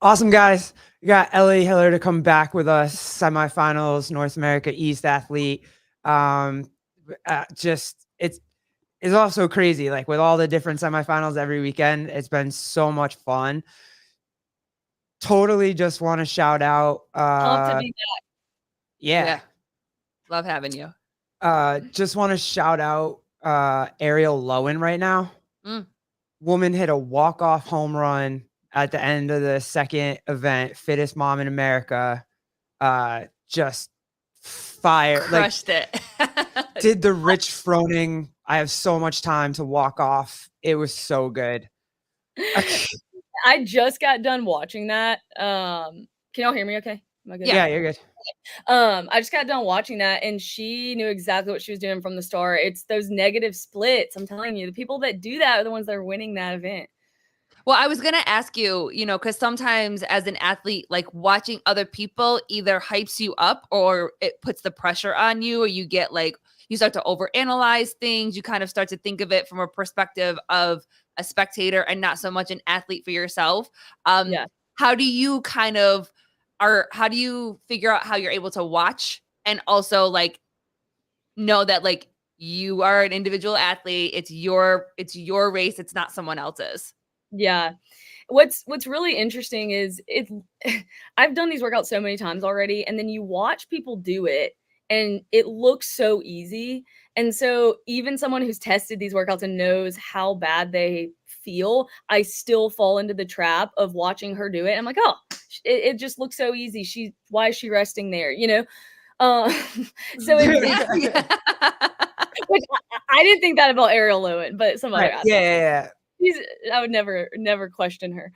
Awesome, guys. We got Ellie Hiller to come back with us. Semifinals, North America East athlete. Um, just it's also crazy. Like with all the different semifinals every weekend, it's been so much fun. Totally, just want to shout out. Pumped to be back. Yeah. Yeah. Love having you. Just want to shout out Ariel Lowen right now. Mm. Woman hit a walk-off home run at the end of the second event, fittest mom in America. Just fire. Like, Crushed it. did the Rich Froning, I have so much time to walk off. It was so good. I just got done watching that. Can y'all hear me okay? Am I good? Yeah, you're good. I just got done watching that and she knew exactly what she was doing from the start. It's those negative splits. I'm telling you, the people that do that are the ones that are winning that event. Well, I was going to ask you, because sometimes as an athlete, like watching other people either hypes you up or it puts the pressure on you, or you get like, you start to overanalyze things. You kind of start to think of it from a perspective of a spectator and not so much an athlete for yourself. Yeah. How do you how do you figure out how you're able to watch and also like know that like you are an individual athlete, it's your race, it's not someone else's? Yeah. What's really interesting is I've done these workouts so many times already, and then you watch people do it and it looks so easy. And so even someone who's tested these workouts and knows how bad they feel, I still fall into the trap of watching her do it. I'm like, oh, it just looks so easy. Why is she resting there? Uh, so it's which I didn't think that about Ariel Lowen, but some other Right. athlete. Yeah. I would never question her.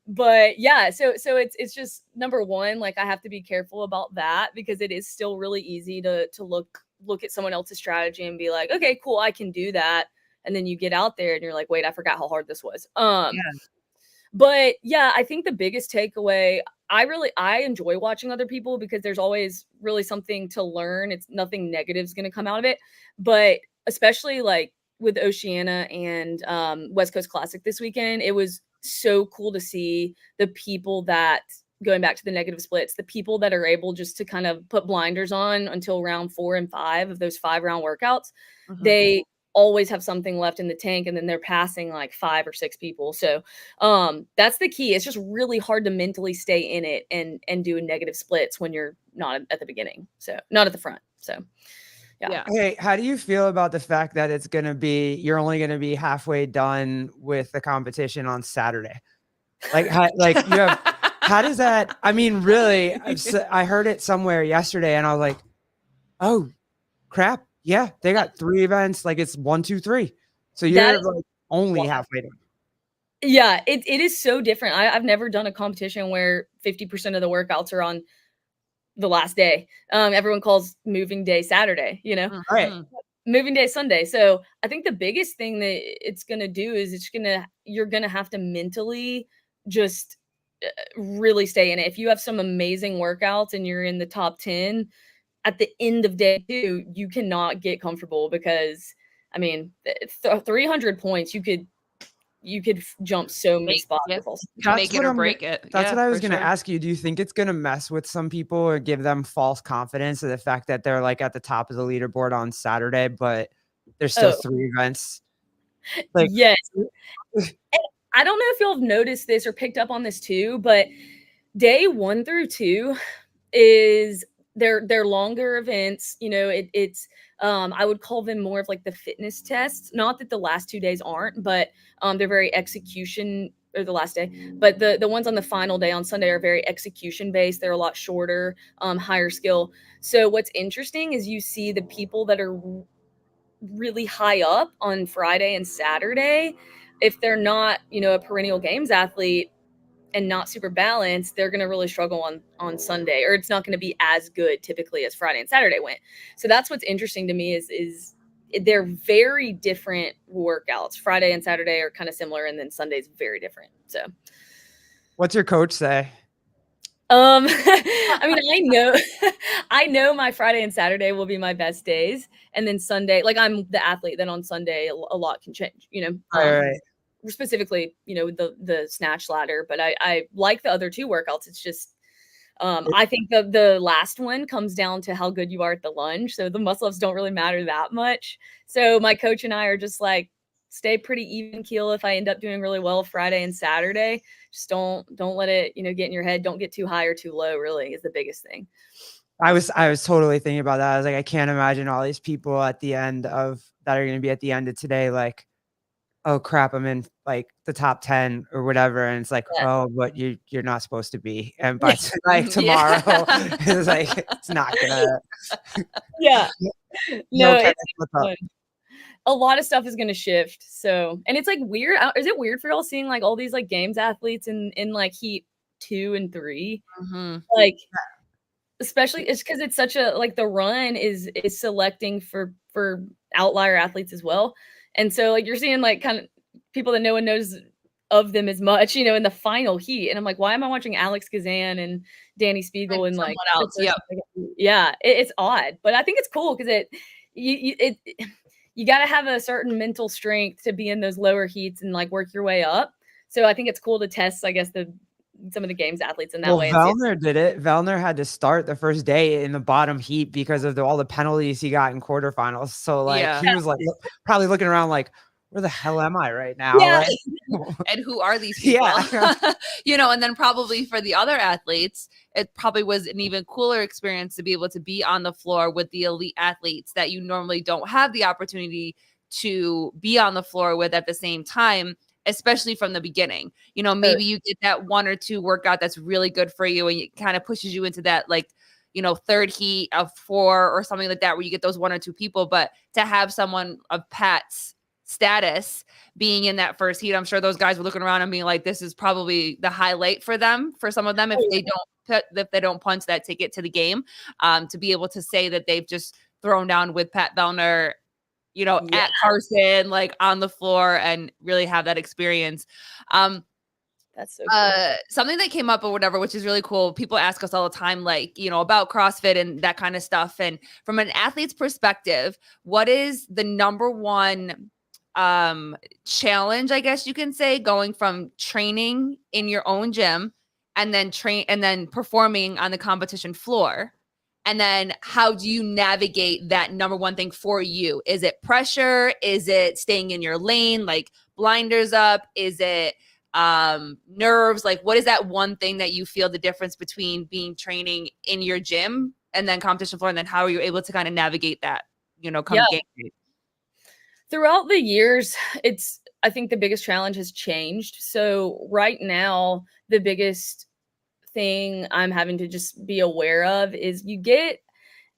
But yeah, so it's just number one, like I have to be careful about that because it is still really easy to look at someone else's strategy and be like, okay, cool, I can do that. And then you get out there and you're like, wait, I forgot how hard this was. But yeah, I think the biggest takeaway, I enjoy watching other people because there's always really something to learn. It's nothing negative is going to come out of it. But especially like with Oceania and West Coast Classic this weekend, it was so cool to see the people that, going back to the negative splits, the people that are able just to kind of put blinders on until round 4 and 5 of those 5-round workouts. They always have something left in the tank, and then they're passing like 5 or 6 people. So that's the key. It's just really hard to mentally stay in it and do negative splits when you're not at the beginning, so not at the front. So yeah. Hey, how do you feel about the fact that you're only gonna be halfway done with the competition on Saturday? Like, how does that? I mean, really, I heard it somewhere yesterday, and I was like, "Oh, crap! Yeah, they got 3 events. Like, it's 1, 2, 3. So That you're is like only wild. halfway done." Yeah, it is so different. I've never done a competition where 50% of the workouts are on the last day. Everyone calls moving day Saturday, Right. moving day Sunday. So I think the biggest thing that it's gonna do is you're gonna have to mentally just really stay in it. If you have some amazing workouts and you're in the top 10 at the end of day 2, you cannot get comfortable because I mean, 300 points, you could jump so many spots. Yeah. That's Make it what or I'm break it. That's what Yeah, I was for gonna sure. ask you. Do you think it's gonna mess with some people or give them false confidence of the fact that they're like at the top of the leaderboard on Saturday, but there's still Oh, 3 events? Like, yes. And I don't know if you'll have noticed this or picked up on this too, but day 1 through 2 is they're longer events. It's I would call them more of like the fitness tests. Not that the last 2 days aren't, but they're very execution, or the last day. But the ones on the final day on Sunday are very execution based. They're a lot shorter, higher skill. So what's interesting is you see the people that are really high up on Friday and Saturday, if they're not, a perennial games athlete and not super balanced, they're going to really struggle on Sunday, or it's not going to be as good typically as Friday and Saturday went. So that's what's interesting to me is they're very different workouts. Friday and Saturday are kind of similar, and then Sunday's very different. So what's your coach say? I mean, I know my Friday and Saturday will be my best days, and then Sunday, like I'm the athlete, then on Sunday a lot can change, Right. specifically, the snatch ladder, but I like the other two workouts. It's just I think the last one comes down to how good you are at the lunge. So the muscle ups don't really matter that much. So my coach and I are just like, stay pretty even keel. If I end up doing really well Friday and Saturday, just don't let it, get in your head. Don't get too high or too low, really, is the biggest thing. I was totally thinking about that. I was like, I can't imagine all these people that are going to be at the end of today, like, oh crap, I'm in like the top 10 or whatever. And it's like, Yeah. oh, but you're not supposed to be. And by like tomorrow, it's like, it's not gonna. Yeah. No, it's fun. A lot of stuff is going to shift. So, and it's like weird. Is it weird for y'all seeing like all these like games athletes in like heat 2 and 3? Mm-hmm. Like, especially it's because it's such a like the run is selecting for outlier athletes as well. And so like you're seeing like kind of people that no one knows of them as much, in the final heat. And I'm like, why am I watching Alex Kazan and Danny Spiegel and like else? Yep. Yeah, it's odd, but I think it's cool because you got to have a certain mental strength to be in those lower heats and like work your way up. So I think it's cool to test, I guess, some of the games athletes in that way. Vellner did it. Vellner had to start the first day in the bottom heat because of all the penalties he got in quarterfinals. So like he was like probably looking around like, where the hell am I right now? Yeah. Right? And who are these people? Yeah. And then probably for the other athletes, it probably was an even cooler experience to be able to be on the floor with the elite athletes that you normally don't have the opportunity to be on the floor with at the same time, especially from the beginning. Maybe you get that 1 or 2 workout that's really good for you and it kind of pushes you into that like, third heat of 4 or something like that, where you get those 1 or 2 people. But to have someone of Pat's status being in that first heat, I'm sure those guys were looking around and being like, this is probably the highlight for them, for some of them, if they don't punch that ticket to the game, to be able to say that they've just thrown down with Pat Vellner, at Carson, like on the floor, and really have that experience. That's so cool. Something that came up or whatever, which is really cool. People ask us all the time, like, about CrossFit and that kind of stuff. And from an athlete's perspective, what is the number one challenge, I guess you can say, going from training in your own gym and then performing on the competition floor? And then how do you navigate that number one thing for you? Is it pressure? Is it staying in your lane, like blinders up? Is it nerves? Like, what is that one thing that you feel the difference between training in your gym and then competition floor? And then how are you able to kind of navigate that, come game day? Throughout the years, I think the biggest challenge has changed. So right now, the biggest thing I'm having to just be aware of is you get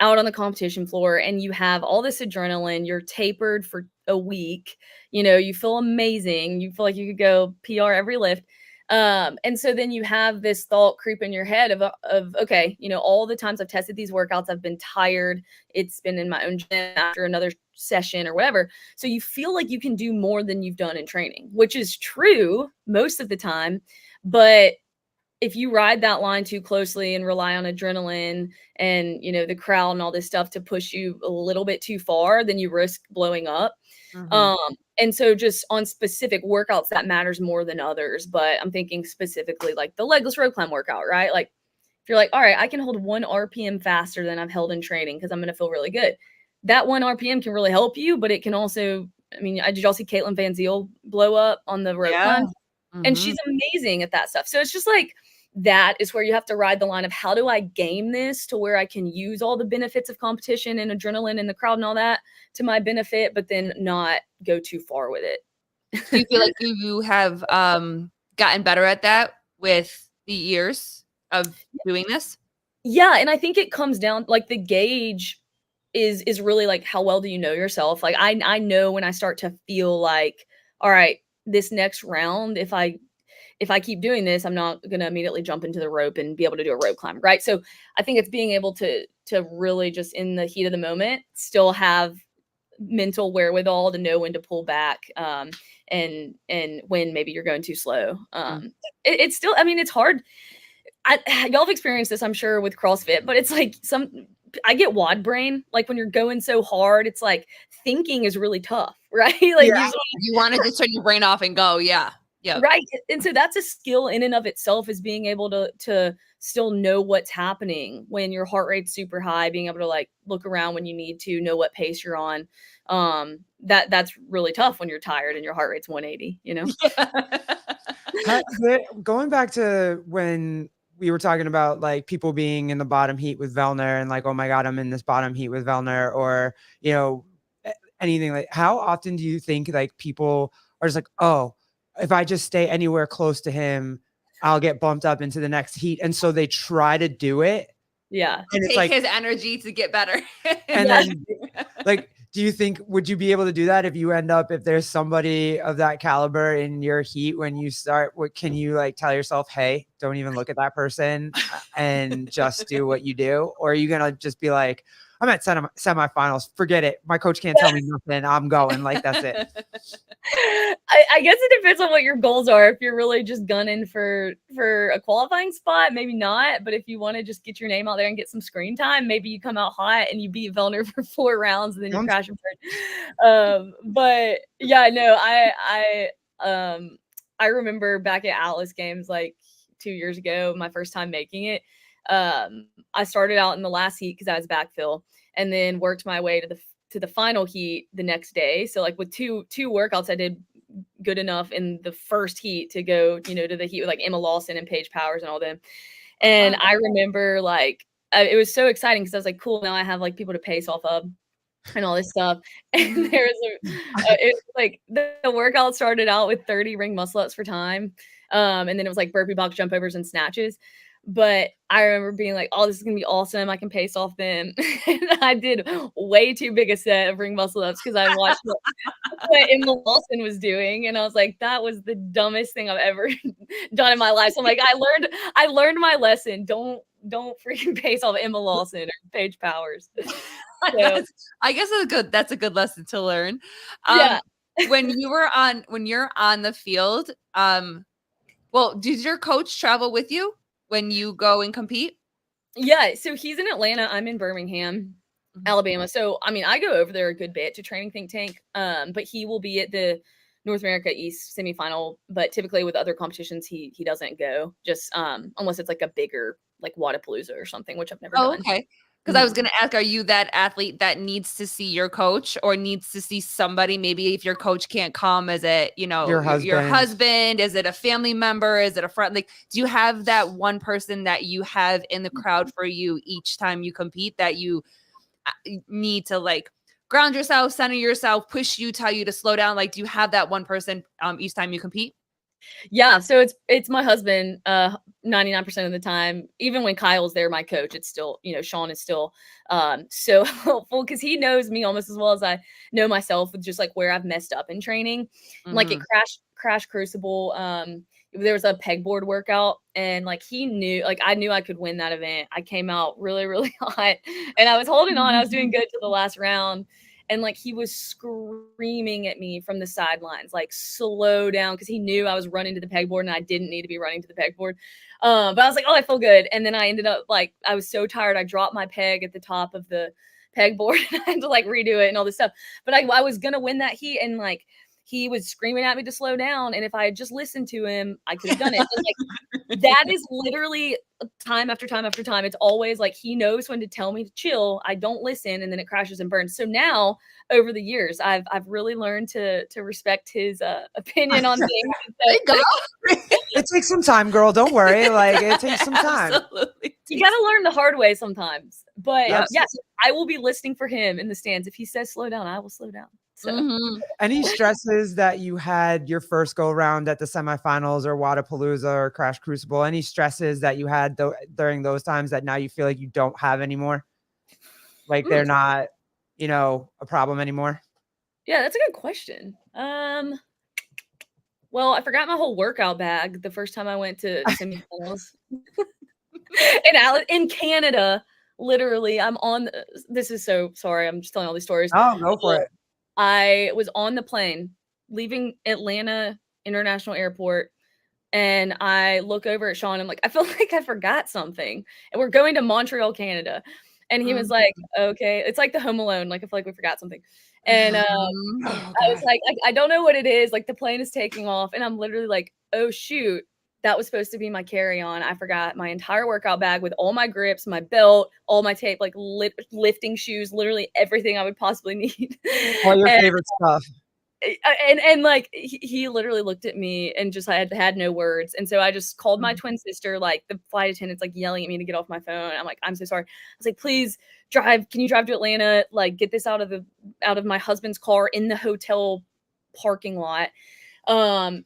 out on the competition floor and you have all this adrenaline, you're tapered for a week, you feel amazing, you feel like you could go PR every lift. And so then you have this thought creep in your head of okay, all the times I've tested these workouts, I've been tired. It's been in my own gym after another session or whatever. So you feel like you can do more than you've done in training, which is true most of the time. But if you ride that line too closely and rely on adrenaline and, the crowd and all this stuff to push you a little bit too far, then you risk blowing up. Mm-hmm. And so just on specific workouts, that matters more than others. But I'm thinking specifically like the legless road climb workout, right? Like if you're like, all right, I can hold 1 RPM faster than I've held in training because I'm going to feel really good. That 1 RPM can really help you, but it can also, did y'all see Caitlin Van Zyl blow up on the road climb? Mm-hmm. And she's amazing at that stuff. So it's just like, that is where you have to ride the line of how do I game this to where I can use all the benefits of competition and adrenaline and the crowd and all that to my benefit, but then not go too far with it. Do you feel like you have gotten better at that with the years of doing this? Yeah. And I think it comes down like the gauge is really like how well do you know yourself? Like I know when I start to feel like, all right, this next round, if I keep doing this, I'm not going to immediately jump into the rope and be able to do a rope climb, right? So I think it's being able to really just in the heat of the moment still have mental wherewithal to know when to pull back and when maybe you're going too slow. It's still, it's hard. Y'all have experienced this, I'm sure, with CrossFit, but it's like I get wad brain. Like when you're going so hard, it's like thinking is really tough, right? Like Yeah. You want to just turn your brain off and go. Yeah. Yeah. right. And so that's a skill in and of itself, is being able to still know what's happening when your heart rate's super high, being able to like look around when you need to, know what pace you're on. That's really tough when you're tired and your heart rate's 180, you know? Going back to when we were talking about like people being in the bottom heat with Vellner and like, oh my God, I'm in this bottom heat with Vellner, or, you know, anything like, how often do you think like people are just like, oh, if I just stay anywhere close to him, I'll get bumped up into the next heat. And so they try to do it. Yeah. And it's Take like his energy to get better. and Yeah. then like, do you think, would you be able to do that if you end up, if there's somebody of that caliber in your heat when you start, what can you like tell yourself, hey, don't even look at that person and just do what you do? Or are you going to just be like, I'm at semifinals, forget it. My coach can't tell me nothing. I'm going, like, that's it. I guess it depends on what your goals are. If you're really just gunning for a qualifying spot, maybe not. But if you want to just get your name out there and get some screen time, maybe you come out hot and you beat Vellner for 4 rounds and then you crash and burn. But yeah, no, I remember back at Atlas Games like 2 years ago, my first time making it. I started out in the last heat because I was backfill, and then worked my way to the final heat the next day. So like with two workouts, I did good enough in the first heat to go, you know, to the heat with like Emma Lawson and Paige Powers and all them. And I remember like it was so exciting because I was like, cool, now I have like people to pace off of and all this stuff. And there was it was like the workout started out with 30 ring muscle ups for time. And then it was like burpee box jump overs and snatches. But I remember being like, oh, this is going to be awesome. I can pace off them. And I did way too big a set of ring muscle ups because I watched what Emma Lawson was doing. And I was like, that was the dumbest thing I've ever done in my life. So I'm like, I learned my lesson. Don't freaking pace off Emma Lawson or Paige Powers. So, I guess that's a good lesson to learn. yeah. When you're on the field, well, does your coach travel with you when you go and compete? Yeah. So he's in Atlanta. I'm in Birmingham, Alabama. So, I mean, I go over there a good bit to training Think Tank. But he will be at the North America East semifinal. But typically with other competitions, he doesn't go, just unless it's like a bigger like Wodapalooza or something, which I've never done. Okay. Because I was going to ask, are you that athlete that needs to see your coach or needs to see somebody? Maybe if your coach can't come, is it, you know, your husband? Is it a family member? Is it a friend? Like, do you have that one person that you have in the crowd for you each time you compete that you need to like ground yourself, center yourself, push you, tell you to slow down? Like, do you have that one person each time you compete? Yeah, so it's my husband 99% of the time. Even when Kyle's there, my coach, it's still, you know, Sean is still so helpful because he knows me almost as well as I know myself, with just like where I've messed up in training. Like at Crash Crucible, there was a pegboard workout, and like he knew, like I knew I could win that event. I came out really, really hot, and I was holding on. I was doing good to the last round. And like he was screaming at me from the sidelines, like slow down, because he knew I was running to the pegboard and I didn't need to be running to the pegboard. But I was like, oh, I feel good. And then I ended up like, I was so tired. I dropped my peg at the top of the pegboard and I had to like redo it and all this stuff. But I was going to win that heat, and like he was screaming at me to slow down. And if I had just listened to him, I could have done it. And, like, that is literally time after time after time. It's always like he knows when to tell me to chill. I don't listen, and then it crashes and burns. So now over the years, I've really learned to respect his opinion on things. It takes some time, girl. Don't worry. Like, it takes some time. Absolutely. You got to learn the hard way sometimes. But Yes. yes, I will be listening for him in the stands. If he says slow down, I will slow down. So. Any stresses that you had your first go around at the semifinals or Wodapalooza or Crash Crucible? Any stresses that you had during those times that now you feel like you don't have anymore? Like they're not, you know, a problem anymore? Yeah, that's a good question. Well, I forgot my whole workout bag the first time I went to semifinals. in Canada, literally, I'm on. This is so sorry. I'm just telling all these stories. Oh, go for it. I was on the plane leaving Atlanta International Airport, and I look over at Sean. I'm like, I feel like I forgot something. And we're going to Montreal, Canada. And he was like, okay. It's like the Home Alone. Like, I feel like we forgot something. And Oh, I was God. like, I don't know what it is. Like, the plane is taking off. And I'm literally like, oh, shoot. That was supposed to be my carry-on. I forgot my entire workout bag with all my grips, my belt, all my tape, like lifting shoes, literally everything I would possibly need. All your And favorite stuff. and like he literally looked at me and just had no words. And so I just called my twin sister. Like, the flight attendant's like yelling at me to get off my phone. I'm like, I'm so sorry. I was like, please drive. Can you drive to Atlanta? Like, get this out of my husband's car in the hotel parking lot.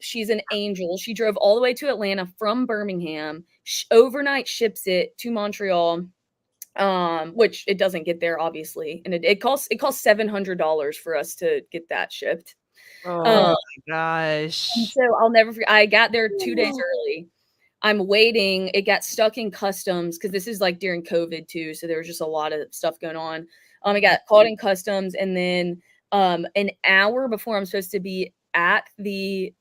She's an angel. She drove all the way to Atlanta from Birmingham, overnight ships it to Montreal. Which it doesn't get there, obviously. And it costs $700 for us to get that shipped. Oh Um, my gosh. and so I'll never forget. I got there 2 days early. I'm waiting. It got stuck in customs because this is like during COVID too. So there was just a lot of stuff going on. It got caught in customs, and then an hour before I'm supposed to be at the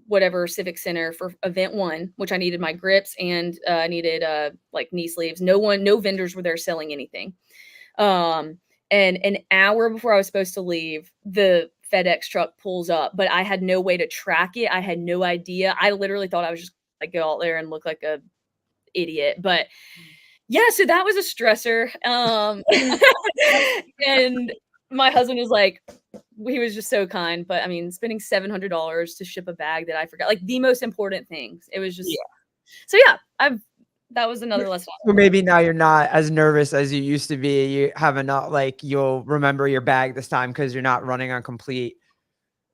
whatever civic center for event 1, which I needed my grips and I needed like knee sleeves. No vendors were there selling anything. And an hour before I was supposed to leave, the FedEx truck pulls up, but I had no way to track it. I had no idea. I literally thought I was just like go out there and look like a idiot. But yeah, so that was a stressor. And my husband was like, he was just so kind. But I mean, spending $700 to ship a bag that I forgot, like the most important things. It was just, so yeah, that was another lesson. So maybe now you're not as nervous as you used to be. You have enough, like you'll remember your bag this time because you're not running on complete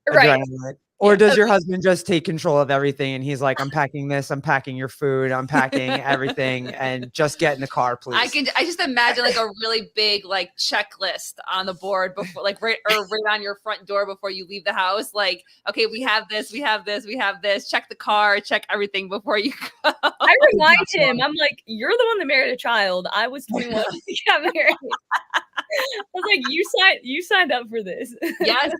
Right. adrenaline. Or does your husband just take control of everything and he's like, I'm packing this, I'm packing your food, I'm packing everything, and just get in the car, please. I just imagine like a really big like checklist on the board before, like right on your front door before you leave the house. Like, okay, we have this, we have this, we have this. Check the car, check everything before you go. I remind him, I'm like, you're the one that married a child. I was 21 when we got married. I was like, you signed up for this. Yes.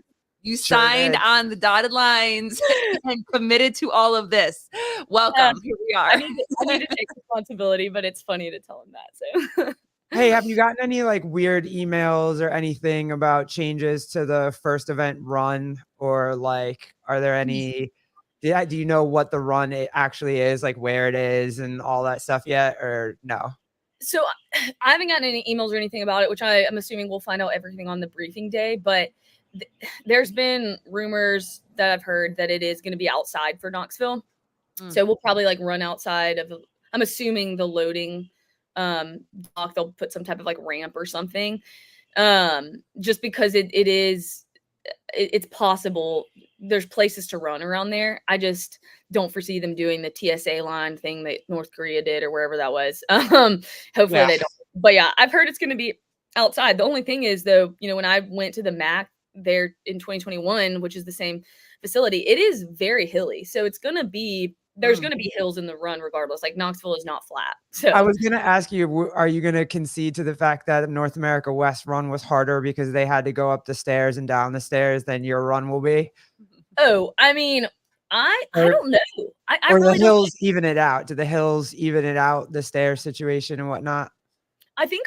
You signed on the dotted lines and committed to all of this. Welcome. Here we are. I need to take responsibility, but it's funny to tell him that. So, hey, have you gotten any like weird emails or anything about changes to the first event run? Or like, are there any, do you know what the run it actually is, like where it is and all that stuff yet, or no? So I haven't gotten any emails or anything about it, which I am assuming we'll find out everything on the briefing day. But there's been rumors that I've heard that it is going to be outside for Knoxville. So we'll probably like run outside of, I'm assuming the loading dock, they'll put some type of like ramp or something. Just because it's possible there's places to run around there. I just don't foresee them doing the TSA line thing that North Korea did or wherever that was. Hopefully they don't. But yeah, I've heard it's going to be outside. The only thing is though, when I went to the MAC there in 2021, which is the same facility, it is very hilly. So it's going to be, there's going to be hills in the run regardless. Like Knoxville is not flat. So I was going to ask you, are you going to concede to the fact that North America West run was harder because they had to go up the stairs and down the stairs than your run will be? Oh, I mean, I don't know. I or really the hills even it out? Do the hills even it out, the stair situation and whatnot? I think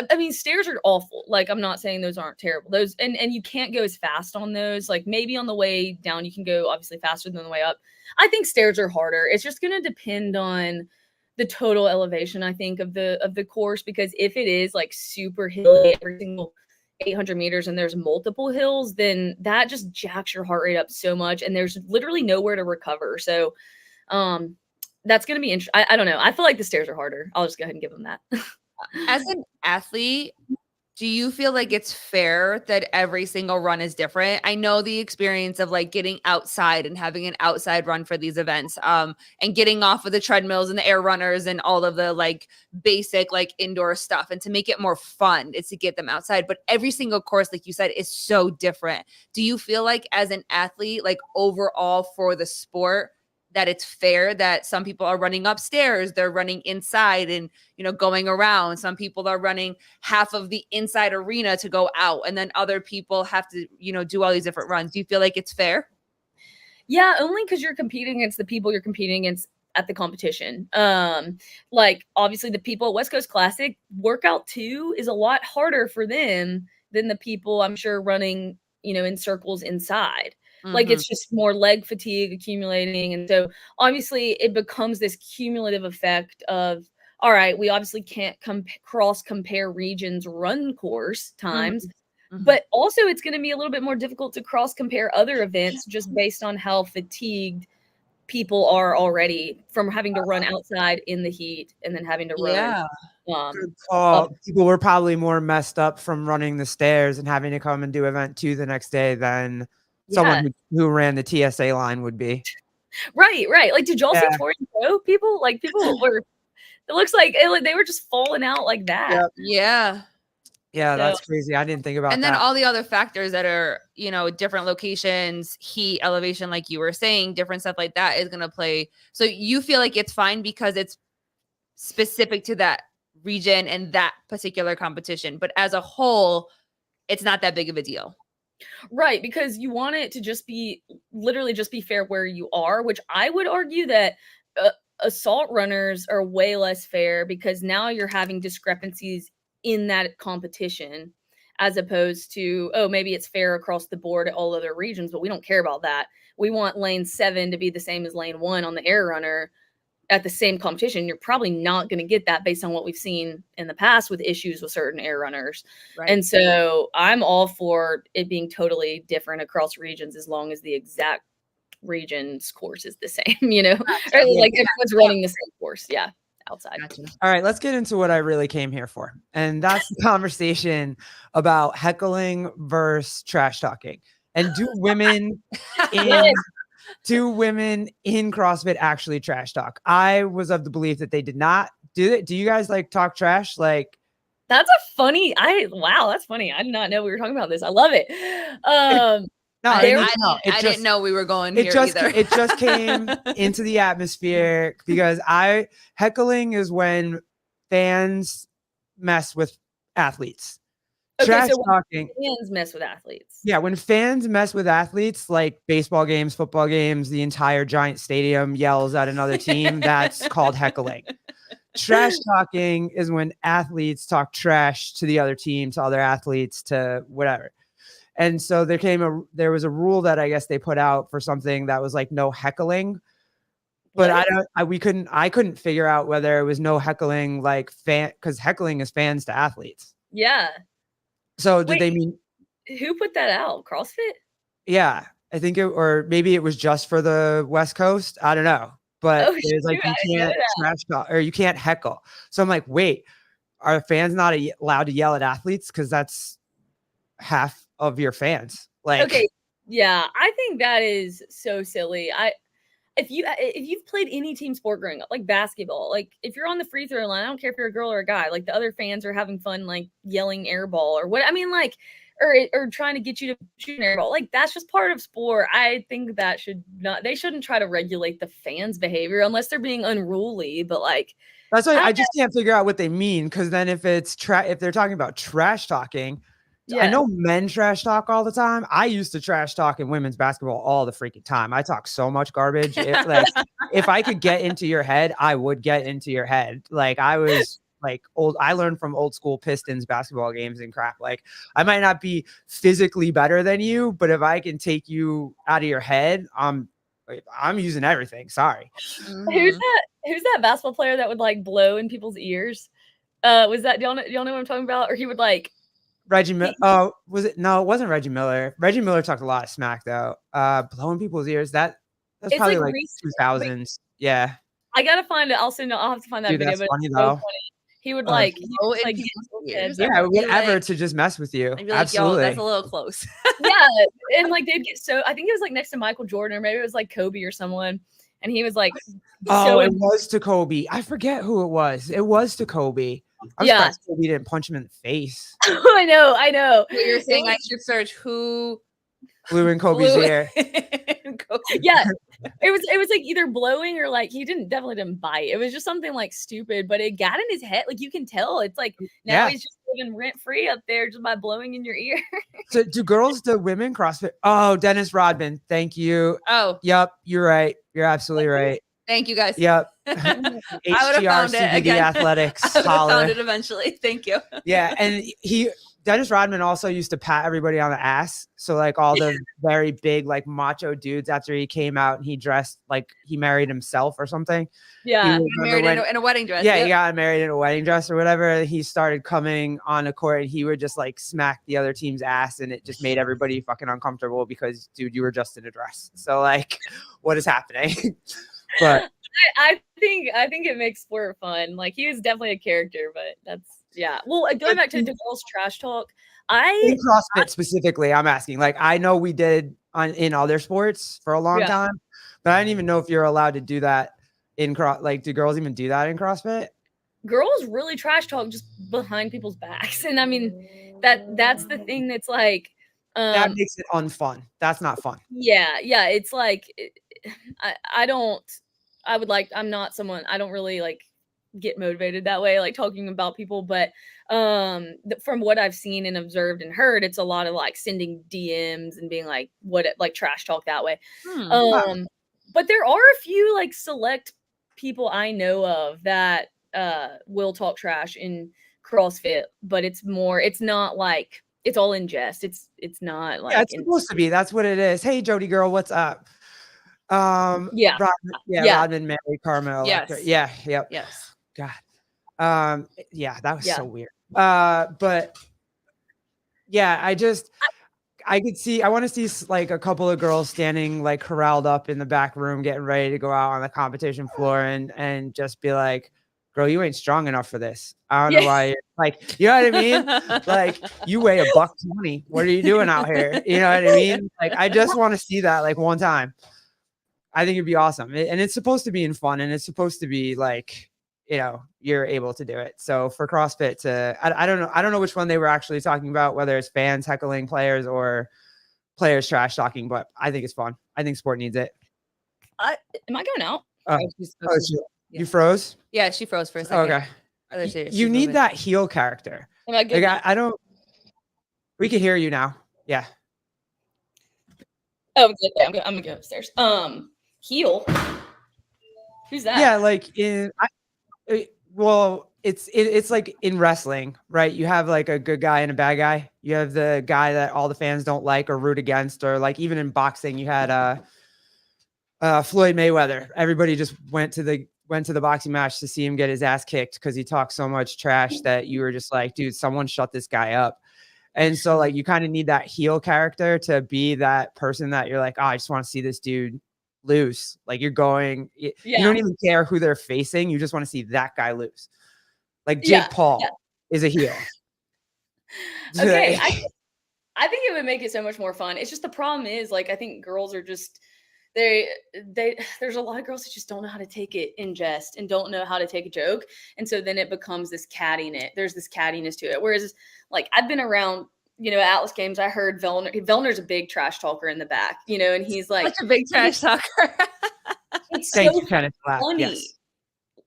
I mean, stairs are awful. Like, I'm not saying those aren't terrible. Those, and you can't go as fast on those. Like maybe on the way down, you can go obviously faster than the way up. I think stairs are harder. It's just going to depend on the total elevation, I think, of the course, because if it is like super hilly every single 800 meters and there's multiple hills, then that just jacks your heart rate up so much. And there's literally nowhere to recover. So, that's going to be interesting. I don't know. I feel like the stairs are harder. I'll just go ahead and give them that. As an athlete, do you feel like it's fair that every single run is different? I know the experience of like getting outside and having an outside run for these events, and getting off of the treadmills and the air runners and all of the like basic like indoor stuff, and to make it more fun, it's to get them outside. But every single course, like you said, is so different. Do you feel like as an athlete, like overall for the sport, that it's fair that some people are running upstairs, they're running inside and, going around. Some people are running half of the inside arena to go out. And then other people have to, do all these different runs. Do you feel like it's fair? Yeah, only because you're competing against the people you're competing against at the competition. Like obviously the people at West Coast Classic, workout 2 is a lot harder for them than the people I'm sure running, in circles inside. Like Mhm. it's just more leg fatigue accumulating. And so obviously it becomes this cumulative effect of, all right, we obviously can't cross compare regions run course times, Mhm. but also it's going to be a little bit more difficult to cross compare other events just based on how fatigued people are already from having to run outside in the heat and then having to run Yeah. Good up. call. People were probably more messed up from running the stairs and having to come and do event 2 the next day than Yeah. someone who ran the TSA line would be. Right. Like, did y'all see Yeah. Tori and Joe? People were. It looks like they were just falling out like that. Yep. Yeah. Yeah, So- that's crazy. I didn't think about And then that. all the other factors that are, different locations, heat, elevation, like you were saying, different stuff like that is going to play. So you feel like it's fine because it's specific to that region and that particular competition. But as a whole, it's not that big of a deal. Right, because you want it to just be literally just be fair where you are, which I would argue that assault runners are way less fair because now you're having discrepancies in that competition as opposed to, oh, maybe it's fair across the board at all other regions, but we don't care about that. We want lane 7 to be the same as lane 1 on the air runner at the same competition. You're probably not going to get that based on what we've seen in the past with issues with certain air runners. Right. And so I'm all for it being totally different across regions as long as the exact region's course is the same, Gotcha. or like everyone's running the same course. Yeah. Outside. Gotcha. All right, let's get into what I really came here for. And that's the conversation about heckling versus trash talking. And do women Yes. in CrossFit actually trash talk? I was of the belief that they did not do it. Do you guys like talk trash? Like, That's wow, that's funny. I did not know we were talking about this. I love it. no, I it didn't just know we were going it here just either. it just came into the atmosphere because heckling is when fans mess with athletes. Okay, Trash so when talking. fans mess with athletes. Yeah, when fans mess with athletes, like baseball games, football games, the entire giant stadium yells at another team, that's called heckling. Trash talking is when athletes talk trash to the other team, to other athletes, to whatever. And so there was a rule that I guess they put out for something that was like no heckling. But What? I couldn't figure out whether it was no heckling like because heckling is fans to athletes. Yeah. So did Wait. they mean Who put that out? CrossFit? yeah, I think or maybe it was just for the West Coast. I don't know. But Oh, it was like shoot, I you didn't know can't that. trash talk or you can't heckle. So I'm like, wait, are fans not allowed to yell at athletes? Because that's half of your fans. Like, Okay. Yeah, I think that is so silly. If you've played any team sport growing up, like basketball, like if you're on the free throw line, I don't care if you're a girl or a guy, like the other fans are having fun, like yelling air ball or what I mean, like or trying to get you to shoot an air ball. Like that's just part of sport. I think that they shouldn't try to regulate the fans' behavior unless they're being unruly. But like that's why I just can't figure out what they mean. Because then if it's if they're talking about trash talking, yeah. I know men trash talk all the time. I used to trash talk in women's basketball all the freaking time. I talk so much garbage. If I could get into your head, I would get into your head. Like I was like I learned from old school Pistons basketball games and crap. Like I might not be physically better than you, but if I can take you out of your head, I'm using everything. Sorry. Who's that basketball player that would like blow in people's ears? Was that do y'all know what I'm talking about? Or he would like Reggie Miller. Oh, was it? No, it wasn't Reggie Miller. Reggie Miller talked a lot of smack though. Blowing people's ears. That's probably like 2000s. Yeah. I gotta find it. I'll have to find that Dude, video. That's but funny it's though. so funny. He would like, ears. Yeah, whatever like, to just mess with you. I'd be like, Absolutely. yo, that's a little close. yeah, and like they'd get so. I think it was like next to Michael Jordan, or maybe it was like Kobe or someone, and he was like, it was to Kobe. I forget who it was. It was to Kobe. I'm surprised Kobe didn't punch him in the face. I know. So you're saying I should search who blew in Kobe's ear. Yeah, it was like either blowing or like he definitely didn't bite. It was just something like stupid, but it got in his head. Like you can tell, it's like now he's just living rent free up there just by blowing in your ear. So do women CrossFit? Oh, Dennis Rodman. Thank you. Oh, yep. You're right. You're absolutely right. Thank you guys. Yep. I would have found it HGR again. Athletics. I would have Holler. found it eventually. Thank you. Yeah, and Dennis Rodman also used to pat everybody on the ass. So like all the very big like macho dudes, after he came out and he dressed like he married himself or something. Yeah. He Married in a wedding dress. Yeah, Yep. he got married in a wedding dress or whatever. He started coming on the court and he would just like smack the other team's ass, and it just made everybody fucking uncomfortable because, dude, you were just in a dress. So like, what is happening? But I think it makes sport fun. Like, he was definitely a character, but that's Well, going back to the girls' trash talk, in CrossFit specifically, I'm asking. Like, I know we did in other sports for a long time, but I didn't even know if you're allowed to do that in like, do girls even do that in CrossFit? Girls really trash talk just behind people's backs, and I mean that's the thing that's like that makes it unfun. That's not fun. Yeah, it's like I'm not someone, I don't really like get motivated that way, like talking about people, but from what I've seen and observed and heard, it's a lot of like sending DMs and being like like trash talk that way. But there are a few like select people I know of that will talk trash in CrossFit, but it's not like it's all in jest. It's not like it's supposed to be. That's what it is. Hey, Jody girl, what's up? Rodman, Mary, Carmel. Yes. Yep. Yes. God. That was so weird. But yeah, I could see, I want to see like a couple of girls standing like corralled up in the back room, getting ready to go out on the competition floor and just be like, girl, you ain't strong enough for this. I don't know why you're like, you know what I mean? Like, you weigh $120. What are you doing out here? You know what I mean? Like, I just want to see that like one time. I think it'd be awesome. And it's supposed to be in fun, and it's supposed to be like, you know, you're able to do it. So for CrossFit I don't know which one they were actually talking about, whether it's fans heckling players or players trash talking, but I think it's fun. I think sport needs it. Am I going out? You froze? Yeah, she froze for a second. Okay. You need that heel character. Am I good? Like, I don't. We can hear you now. Yeah. Oh, I'm good. I'm gonna go upstairs. Heel. Who's that? Yeah, like it's like in wrestling, right? You have like a good guy and a bad guy. You have the guy that all the fans don't like or root against, or like even in boxing, you had Floyd Mayweather. Everybody just went to the boxing match to see him get his ass kicked because he talked so much trash that you were just like, dude, someone shut this guy up. And so like you kind of need that heel character to be that person that you're like, oh, I just want to see this dude lose. Like you don't even care who they're facing. You just want to see that guy lose. Like Jake Paul is a heel. Okay. I think it would make it so much more fun. It's just the problem is like, I think girls are just, there's a lot of girls that just don't know how to take it in jest and don't know how to take a joke. And so then it becomes this cattiness. There's this cattiness to it. Whereas like I've been around, Atlas games. I heard Vellner's a big trash talker in the back, and he's like such a big trash talker. It's Thank so you, Kenneth. funny. Yes.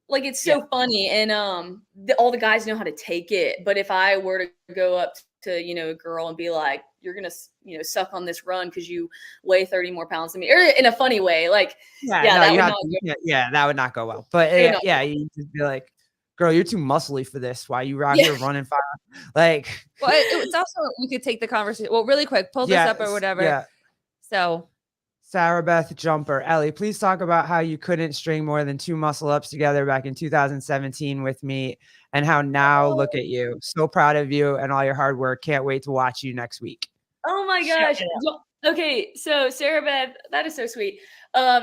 Like it's so funny. And all the guys know how to take it. But if I were to go up to, a girl and be like, you're going to, suck on this run because you weigh 30 more pounds than me, or in a funny way, like, that would not go well. But you just be like, girl, you're too muscly for this. Why you out here running fire? Like, well, it's also, we could take the conversation. Well, really quick, pull this up or whatever. Yeah. So Sarah Beth Jumper, Ellie, please talk about how you couldn't string more than 2 muscle ups together back in 2017 with me, and how now look at you. So proud of you and all your hard work. Can't wait to watch you next week. Oh my gosh. Okay, so Sarah Beth, that is so sweet.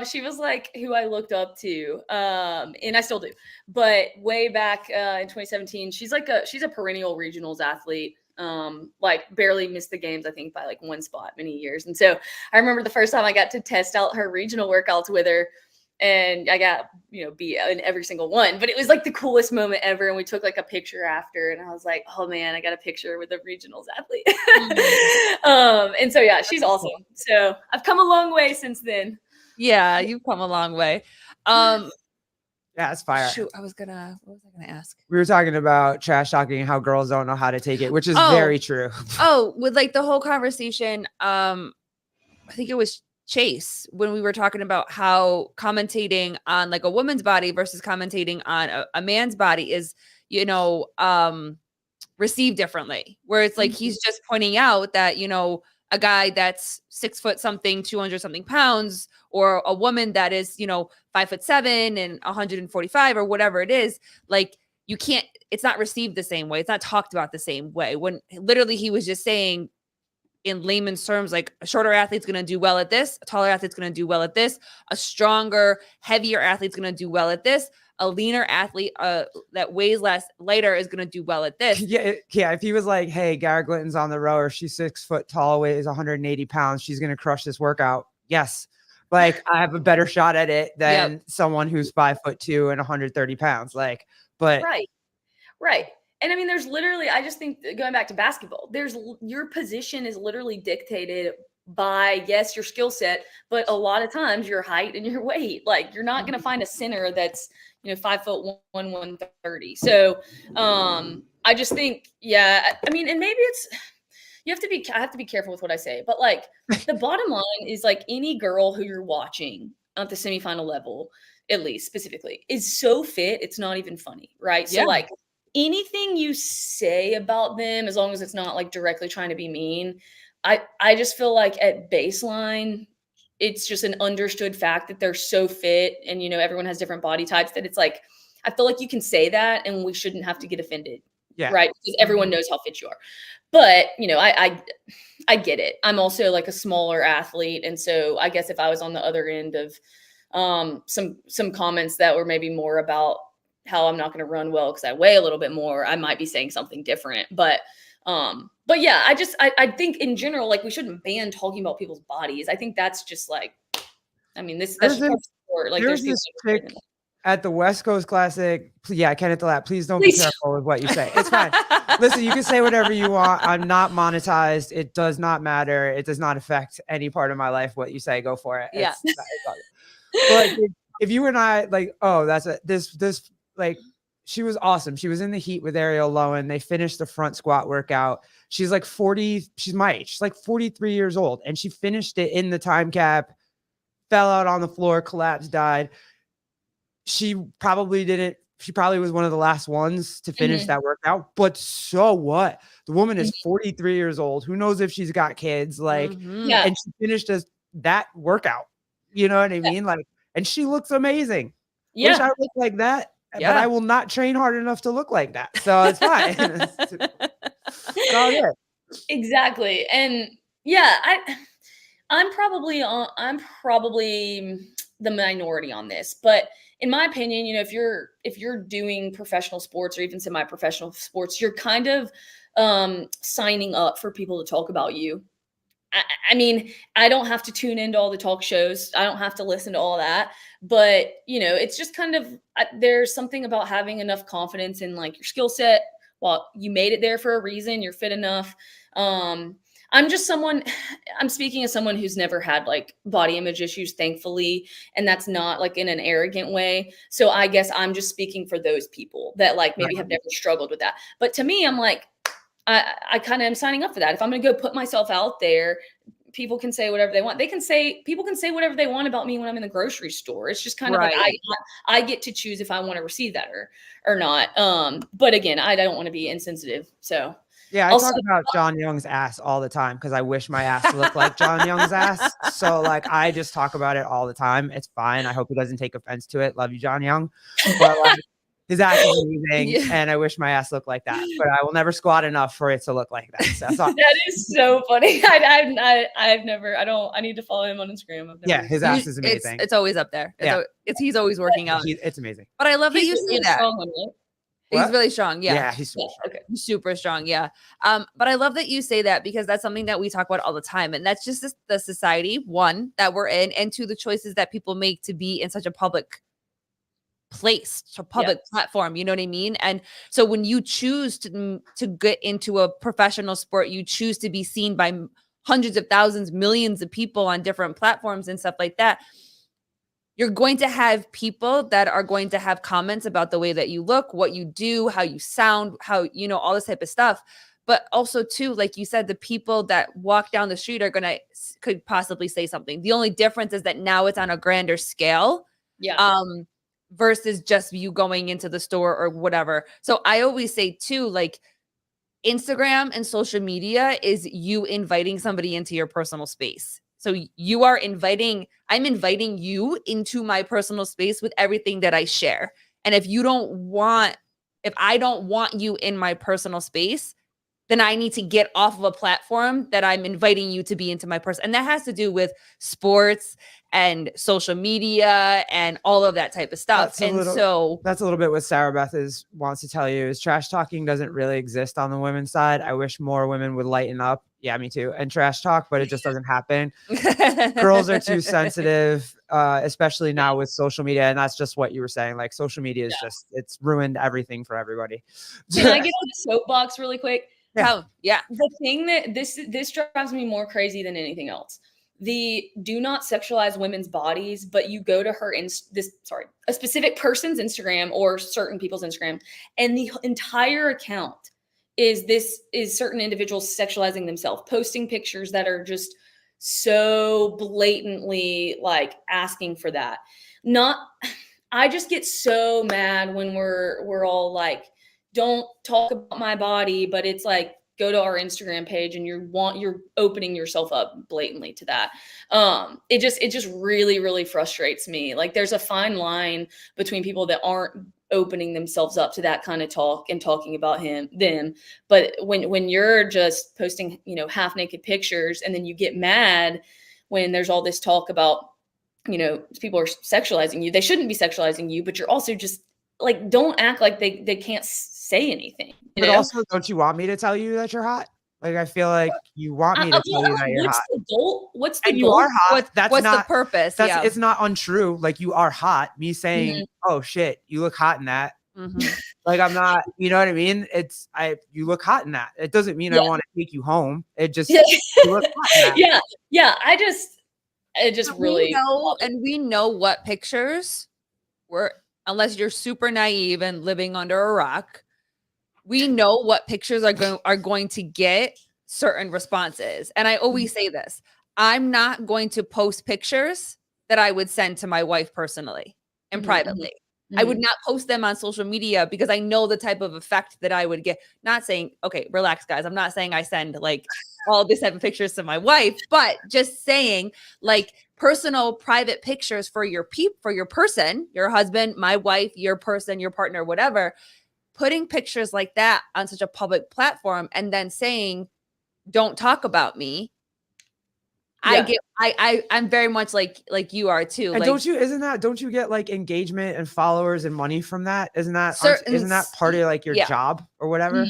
She was like who I looked up to, and I still do. But way back in 2017, she's a perennial regionals athlete. Like barely missed the games, I think, by like 1 spot many years. And so I remember the first time I got to test out her regional workouts with her, and I got, beat in every single one, but it was like the coolest moment ever. And we took like a picture after, and I was like, oh man, I got a picture with a regionals athlete. And so, yeah, she's awesome. So I've come a long way since then. Yeah, you've come a long way. Yeah, it's fire. Shoot, what was I gonna ask? We were talking about trash talking and how girls don't know how to take it, which is very true. With like the whole conversation, I think it was Chase when we were talking about how commentating on like a woman's body versus commentating on a man's body is, received differently, where it's like he's just pointing out that, a guy that's 6 foot something, 200 something pounds, or a woman that is, 5'7" and 145 or whatever it is, like you can't, it's not received the same way. It's not talked about the same way, when literally he was just saying in layman's terms, like a shorter athlete's going to do well at this, a taller athlete's going to do well at this, a stronger, heavier athlete's going to do well at this, a leaner athlete that weighs lighter is going to do well at this. Yeah. If he was like, hey, Garrett Glitton's on the rower, she's 6 foot tall, weighs 180 pounds, she's going to crush this workout. Yes. Like I have a better shot at it than someone who's 5'2" and 130 pounds. Like, but right. And I mean, there's literally, I just think going back to basketball, your position is literally dictated by, yes, your skill set, but a lot of times your height and your weight. Like you're not going to find a center that's, 5'1", 130. So I just think, I mean, and maybe I have to be careful with what I say, but like the bottom line is like any girl who you're watching at the semifinal level, at least specifically, is so fit, it's not even funny. Right. So like, anything you say about them, as long as it's not like directly trying to be mean, I just feel like at baseline, it's just an understood fact that they're so fit and, everyone has different body types, that it's like, I feel like you can say that and we shouldn't have to get offended. Yeah. Right. Because everyone knows how fit you are. But, I get it. I'm also like a smaller athlete. And so I guess if I was on the other end of some comments that were maybe more about how I'm not going to run well because I weigh a little bit more, I might be saying something different. But yeah, I think in general, like we shouldn't ban talking about people's bodies. I think that's just like, I mean, that's just sport. Like there's this chick at the West Coast Classic. Yeah, Kenneth Lapp, please don't be careful with what you say. It's fine. Listen, you can say whatever you want. I'm not monetized. It does not matter. It does not affect any part of my life. What you say, go for it. Yeah. But if you and I like, this like, she was awesome. She was in the heat with Ariel Lowen. They finished the front squat workout. She's like 40. She's my age. She's like 43 years old. And she finished it in the time cap, fell out on the floor, collapsed, died. She probably was one of the last ones to finish that workout. But so what? The woman is 43 years old. Who knows if she's got kids? Like, and she finished that workout. You know what I mean? Like, and she looks amazing. Wish I looked like that. But I will not train hard enough to look like that. So it's fine. It's all good. Exactly. And I'm probably the minority on this, but in my opinion, if you're doing professional sports or even semi-professional sports, you're kind of signing up for people to talk about you. I mean, I don't have to tune into all the talk shows. I don't have to listen to all that. But, it's just kind of, there's something about having enough confidence in like your skill set. Well, you made it there for a reason. You're fit enough. I'm speaking as someone who's never had like body image issues, thankfully. And that's not like in an arrogant way. So I guess I'm just speaking for those people that like maybe have never struggled with that. But to me, I'm like, I kind of am signing up for that. If I'm going to go put myself out there, people can say whatever they want. People can say whatever they want about me when I'm in the grocery store. It's just kind of like, I get to choose if I want to receive that or not. But again, I don't want to be insensitive. So yeah, I talk about John Young's ass all the time because I wish my ass looked like John Young's ass. So like, I just talk about it all the time. It's fine. I hope he doesn't take offense to it. Love you, John Young. But like, his ass is amazing, and I wish my ass looked like that. But I will never squat enough for it to look like that. So that is so funny. I've never. I need to follow him on Instagram. His ass is amazing. It's always up there. He's always working out. It's amazing. But I love that you say that. He's really strong. Yeah. He's super strong. Okay. He's super strong. Yeah. But I love that you say that because that's something that we talk about all the time. And that's just the society, one, that we're in, and two, the choices that people make to be in such a public place, to public platform. You know what I mean? And so when you choose to get into a professional sport, you choose to be seen by hundreds of thousands, millions of people on different platforms and stuff like that. You're going to have people that are going to have comments about the way that you look, what you do, how you sound, how, all this type of stuff. but also too, like you said, the people that walk down the street could possibly say something. The only difference is that now it's on a grander scale. Yeah. Versus just you going into the store or whatever. So I always say too, like, Instagram and social media is you inviting somebody into your personal space. So I'm inviting you into my personal space with everything that I share. And if I don't want you in my personal space, then I need to get off of a platform that I'm inviting you to be into my person. And that has to do with sports and social media and all of that type of stuff. That's a little bit what Sarah Beth wants to tell you is trash talking doesn't really exist on the women's side. I wish more women would lighten up. Yeah, me too. And trash talk, but it just doesn't happen. Girls are too sensitive, especially now with social media. And that's just what you were saying. Like social media is it's ruined everything for everybody. Can I get on the soapbox really quick? Yeah. The thing that this drives me more crazy than anything else. The do not sexualize women's bodies, but you go to a specific person's Instagram or certain people's Instagram, and the entire account is certain individuals sexualizing themselves, posting pictures that are just so blatantly like asking for that. I just get so mad when we're all like, don't talk about my body, but it's like, go to our Instagram page and you're opening yourself up blatantly to that. It just really, really frustrates me. Like there's a fine line between people that aren't opening themselves up to that kind of talk and talking about them. But when you're just posting, half naked pictures and then you get mad when there's all this talk about, people are sexualizing you, they shouldn't be sexualizing you, but you're also just like, don't act like they can't say anything. But also, don't you want me to tell you that you're hot? Like, I feel like you want me to tell you that you're hot. What's the goal? You are hot. What's the purpose? It's not untrue. Like, you are hot. Me saying, oh shit, you look hot in that. Like, I'm not, you know what I mean? You look hot in that. It doesn't mean I want to take you home. It just, you look hot in that. Yeah. It just really. We know what pictures unless you're super naive and living under a rock. We know what pictures are going to get certain responses. And I always say this, I'm not going to post pictures that I would send to my wife personally and privately. I would not post them on social media because I know the type of effect that I would get. Not saying, okay, relax guys. I'm not saying I send like all these type of pictures to my wife, but just saying like personal private pictures for your person, your husband, my wife, your person, your partner, whatever. Putting pictures like that on such a public platform and then saying, don't talk about me. Yeah. I'm very much like you are too. And don't you get like engagement and followers and money from that? Isn't that part of like your job or whatever?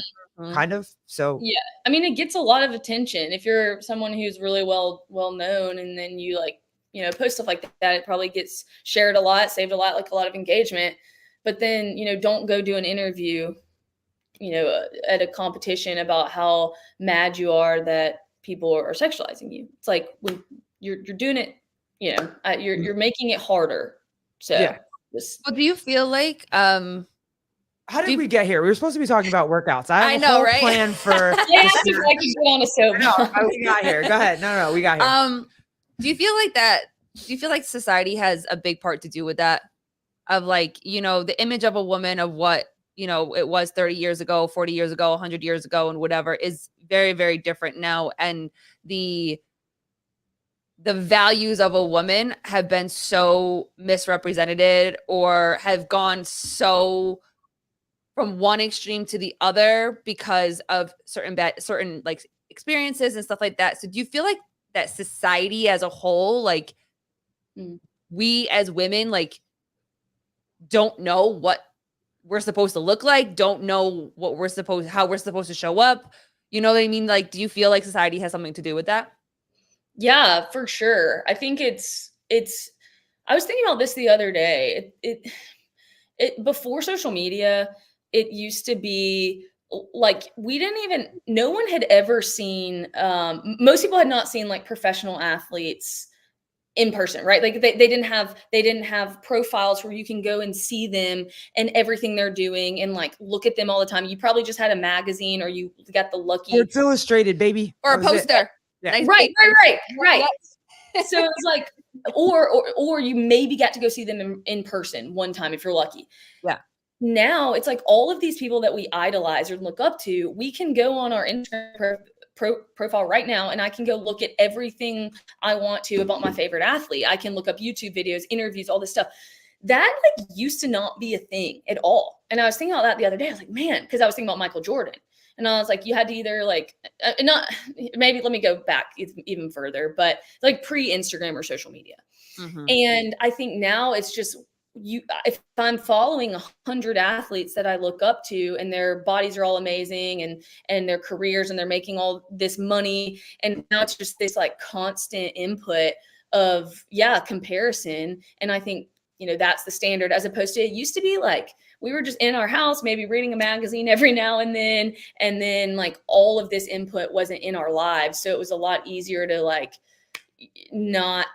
Kind of. So yeah, I mean, it gets a lot of attention if you're someone who's really well known, and then you like, post stuff like that. It probably gets shared a lot, saved a lot, like a lot of engagement. But then, don't go do an interview, at a competition about how mad you are that people are sexualizing you. It's like when you're doing it, you're making it harder. So, well, do you feel like, how did we get here? We were supposed to be talking about workouts. I have a whole plan for. Yeah, I can get on a soapbox. No, we got here. Go ahead. No, we got here. Do you feel like that? Do you feel like society has a big part to do with that? Of like, the image of a woman of what, it was 30 years ago, 40 years ago, 100 years ago, and whatever is very, very different now. And the values of a woman have been so misrepresented or have gone so from one extreme to the other because of certain like experiences and stuff like that. So do you feel like that society as a whole, like we as women, like don't know what we're supposed to look like, don't know how we're supposed to show up? You know what I mean? Like, do you feel like society has something to do with that? Yeah, for sure. I think it's, I was thinking about this the other day. It before social media, it used to be like, no one had ever seen, most people had not seen like professional athletes in person, right? Like they didn't have profiles where you can go and see them and everything they're doing and like look at them all the time. You probably just had a magazine or you got the lucky Sports Illustrated, baby. Or a That was it. poster. Yeah. Nice right, big right, right. Yep. So it's like, or you maybe got to go see them in person one time if you're lucky. Yeah. Now it's like all of these people that we idolize or look up to, we can go on our Instagram profile right now and I can go look at everything I want to about my favorite athlete. I can look up YouTube videos, interviews, all this stuff. That like used to not be a thing at all. And I was thinking about that the other day. I was like, man, because I was thinking about Michael Jordan. And I was like, you had to either like, not maybe let me go back even further, but like pre-Instagram or social media. Mhm. And I think now it's just if I'm following 100 athletes that I look up to and their bodies are all amazing and their careers and they're making all this money. And now it's just this like constant input of comparison. And I think, that's the standard as opposed to it used to be like, we were just in our house, maybe reading a magazine every now and then like all of this input wasn't in our lives. So it was a lot easier to like not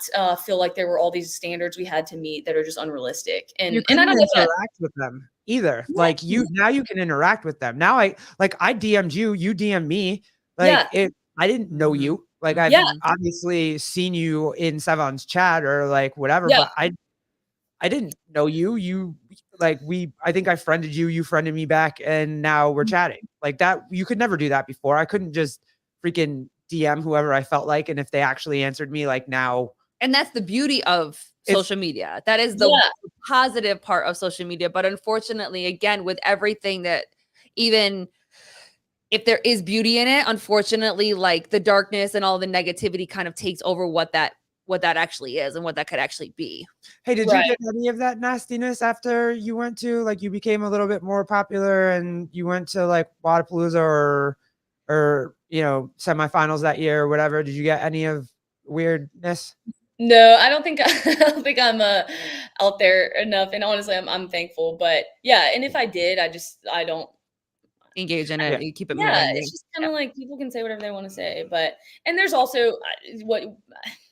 feel like there were all these standards we had to meet that are just unrealistic. And You I couldn't don't know if that, interact with them either. Like now you can interact with them. Now I DM'd you, you DM me. Like I didn't know you. Like I've obviously seen you in Sevon's chat or like whatever, but I didn't know you. You like I think I friended you, you friended me back, and now we're chatting. Like that, you could never do that before. I couldn't just freaking DM whoever I felt like, and if they actually answered me, like now. And that's the beauty of social media. That is the positive part of social media. But unfortunately, again, with everything that, even if there is beauty in it, unfortunately, like the darkness and all the negativity kind of takes over what that actually is and what that could actually be. Hey, did you get any of that nastiness after you went to, like, you became a little bit more popular and you went to like Wodapalooza or semifinals that year or whatever? Did you get any of weirdness? No, I don't think I'm out there enough. And honestly, I'm thankful. But yeah, and if I did, I don't engage in it. You keep it moving. It's just kind of like people can say whatever they want to say. And there's also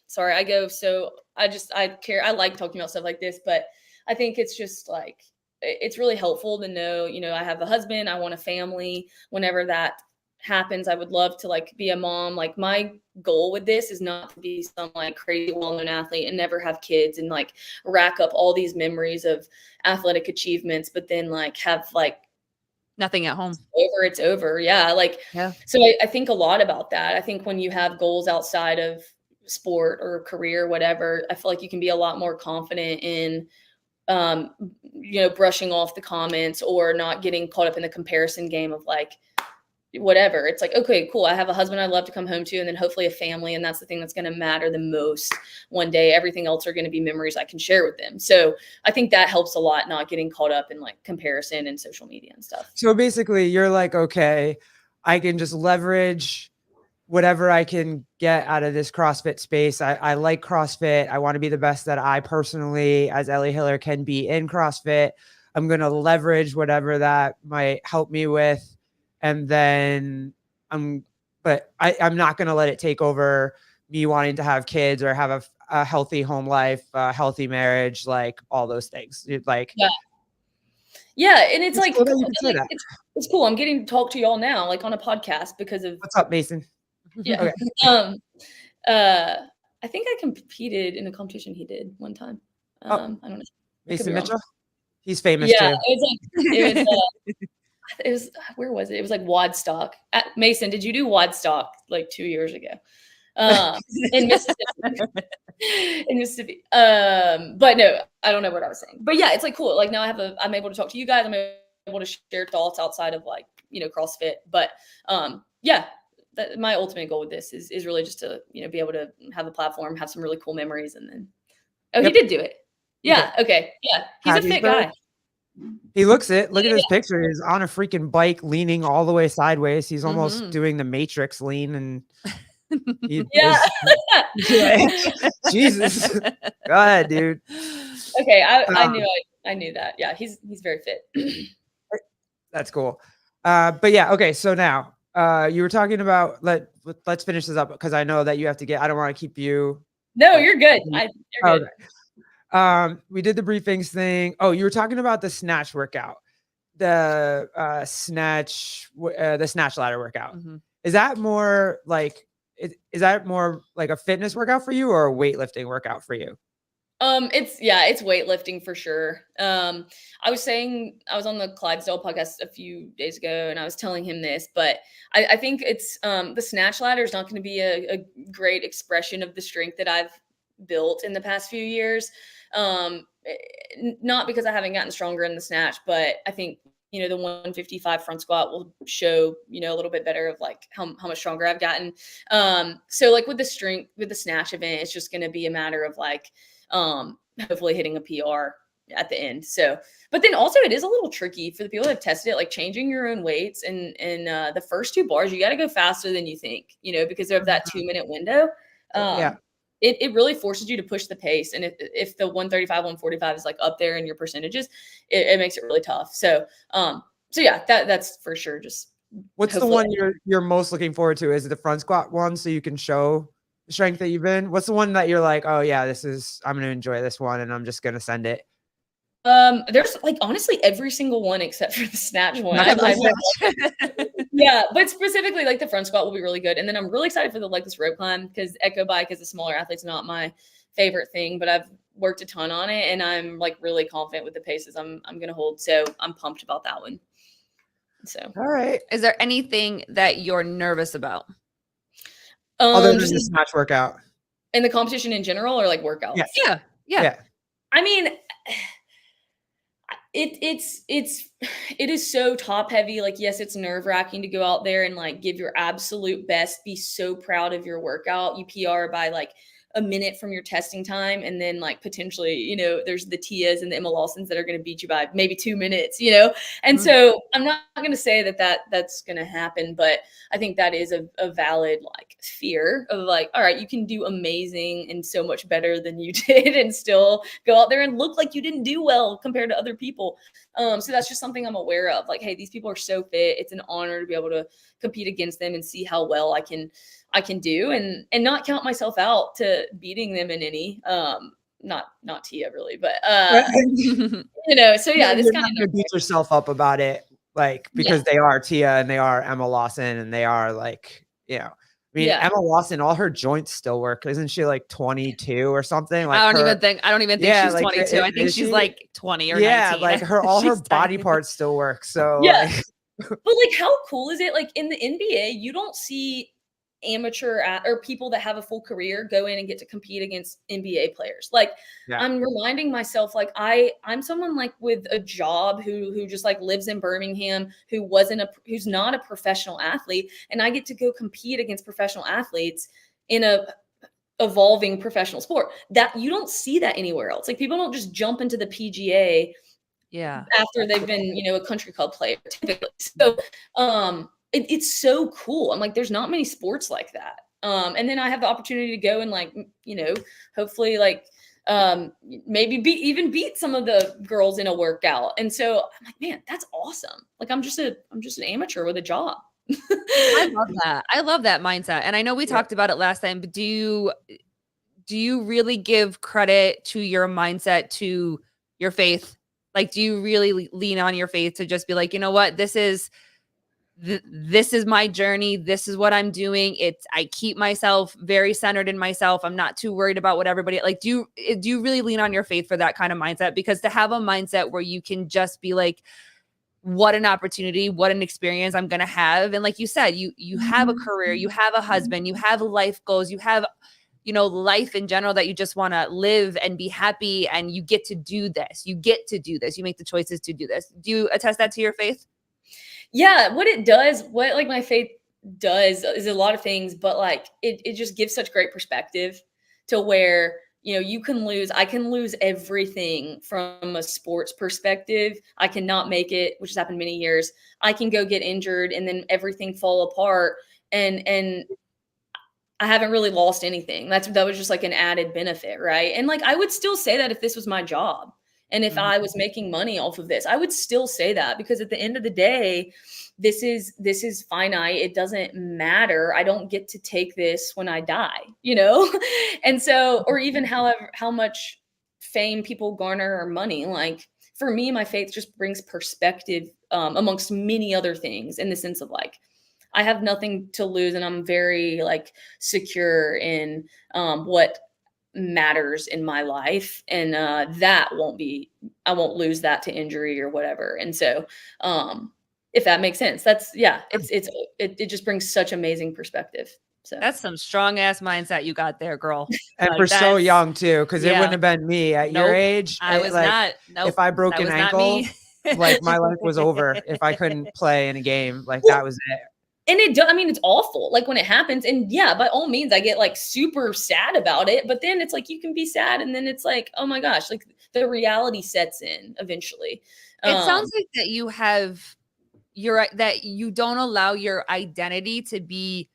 sorry, I like talking about stuff like this, but I think it's just like, it's really helpful to know, I have a husband, I want a family. Whenever that happens, I would love to like be a mom. Like my goal with this is not to be some like crazy well-known athlete and never have kids and like rack up all these memories of athletic achievements, but then like have like nothing at home. It's over. Yeah. So I think a lot about that. I think when you have goals outside of sport or career, whatever, I feel like you can be a lot more confident in, brushing off the comments or not getting caught up in the comparison game of like, whatever. It's like, okay, cool. I have a husband I'd love to come home to, and then hopefully a family. And that's the thing that's going to matter the most one day. Everything else are going to be memories I can share with them. So I think that helps a lot, not getting caught up in like comparison and social media and stuff. So basically you're like, okay, I can just leverage whatever I can get out of this CrossFit space. I like CrossFit. I want to be the best that I personally, as Ellie Hiller, can be in CrossFit. I'm going to leverage whatever that might help me with. And then I'm not going to let it take over me wanting to have kids or have a healthy home life, a healthy marriage, like all those things. Like, yeah. And it's like, cool that you can say that. It's cool. I'm getting to talk to y'all now, like on a podcast because of. What's up, Mason? Yeah. Okay. I think I competed in a competition he did one time. I don't know. Mason Mitchell. He's famous too. It was where was it? It was like Wadstock. Mason, did you do Wadstock like 2 years ago? In Mississippi. But no, I don't know what I was saying. But yeah, it's like cool. Like now I'm able to talk to you guys. I'm able to share thoughts outside of like, CrossFit. But my ultimate goal with this is really just to, be able to have a platform, have some really cool memories. And then, he did do it. Yeah. Okay. Yeah. He's a fit guy. He looks it. Look at his picture. He's on a freaking bike, leaning all the way sideways. He's almost doing the Matrix lean, and Jesus. Go ahead, dude. Okay, I knew that. Yeah, he's very fit. That's cool. But yeah, okay. So now, you were talking about let's finish this up because I know that you have to get. I don't want to keep you No, you're good. You're good. We did the briefings thing. Oh, you were talking about the snatch workout, the snatch ladder workout. Mhm. Is that more like is that more like a fitness workout for you or a weightlifting workout for you? It's weightlifting for sure. I was saying I was on the Clydesdale podcast a few days ago, and I was telling him this, but I think it's the snatch ladder is not going to be a great expression of the strength that I've built in the past few years. Not because I haven't gotten stronger in the snatch, but I think the 155 front squat will show a little bit better of like how much stronger I've gotten. So like with the snatch event, it's just going to be a matter of like hopefully hitting a PR at the end. So, but then also it is a little tricky for the people that have tested it, like changing your own weights and the first 2 bars, you got to go faster than you think, because of that 2-minute window. Yeah. It really forces you to push the pace. And if the 135, 145 is like up there in your percentages, it makes it really tough. So yeah, that's for sure. Just what's the one you're most looking forward to? Is it the front squat one so you can show the strength that you've been? What's the one that you're like, oh yeah, I'm going to enjoy this one and I'm just going to send it? There's like honestly every single one except for the snatch one. Yeah, but specifically like the front squat will be really good. And then I'm really excited for the legless rope climb because echo bike as a smaller athlete's not my favorite thing, but I've worked a ton on it and I'm like really confident with the paces I'm going to hold. So I'm pumped about that one. So, all right. Is there anything that you're nervous about? Other than the snatch workout. In the competition in general or like workouts? Yes. Yeah. I mean, it is so top heavy. Like, yes, it's nerve wracking to go out there and like give your absolute best, be so proud of your workout. You PR by like a minute from your testing time. And then like potentially, there's the Tias and the Emma Lawsons that are going to beat you by maybe 2 minutes, And so I'm not going to say that's going to happen, but I think that is a valid like fear of like, all right, you can do amazing and so much better than you did and still go out there and look like you didn't do well compared to other people. So that's just something I'm aware of. Like, hey, these people are so fit. It's an honor to be able to compete against them and see how well I can do and not count myself out to beating them in any not Tia really, but so yeah, this kind of beat yourself up about it, like because they are Tia and they are Emma Lawson and they are like, I mean, Emma Lawson, all her joints still work. Isn't she like 22 or something? Like I don't even think she's like, 22. I think she's like 20 or 19. Like all her body parts still work. So but like how cool is it? Like in the NBA, you don't see amateur or people that have a full career go in and get to compete against NBA players. Like I'm reminding myself, like I'm someone like with a job who just like lives in Birmingham, who's not a professional athlete. And I get to go compete against professional athletes in a evolving professional sport that you don't see that anywhere else. Like people don't just jump into the PGA after they've been, a country club player typically. So, it's so cool. I'm like, there's not many sports like that. And then I have the opportunity to go and like, hopefully like, maybe beat some of the girls in a workout. And so I'm like, man, that's awesome. Like, I'm just an amateur with a job. I love that. I love that mindset. And I know we talked about it last time, but do you really give credit to your mindset, to your faith? Like, do you really lean on your faith to just be like, you know what, this is my journey. This is what I'm doing. I keep myself very centered in myself. I'm not too worried about what everybody like. Do you really lean on your faith for that kind of mindset? Because to have a mindset where you can just be like, what an opportunity, what an experience I'm going to have. And like you said, you have a career, you have a husband, you have life goals, you have, life in general that you just want to live and be happy. And you get to do this. You make the choices to do this. Do you attest that to your faith? Yeah, what like my faith does is a lot of things, but like it just gives such great perspective to where, I can lose everything from a sports perspective. I cannot make it, which has happened many years. I can go get injured and then everything fall apart and I haven't really lost anything. That was just like an added benefit, right? And like I would still say that if this was my job. And if I was making money off of this, I would still say that, because at the end of the day, this is finite. It doesn't matter. I don't get to take this when I die, you know? And so, or even how much fame people garner or money. Like for me, my faith just brings perspective amongst many other things, in the sense of like, I have nothing to lose, and I'm very like secure in what matters in my life, and that won't be, I won't lose that to injury or whatever. And so if that makes sense, that's, yeah, it just brings such amazing perspective. So That's some strong ass mindset you got there, girl. And Like, for so that's- young too, because it yeah. wouldn't have been me at your Nope. age. I was like, not. Nope, if I broke that an was not ankle, me. like my life was over. If I couldn't play in a game, like Well, that was it. and I mean, it's awful, like when it happens. And yeah, by all means, I get like super sad about it. But then it's like, you can be sad, and then it's like, oh my gosh, like the reality sets in eventually. It sounds like that you have that you don't allow your identity to be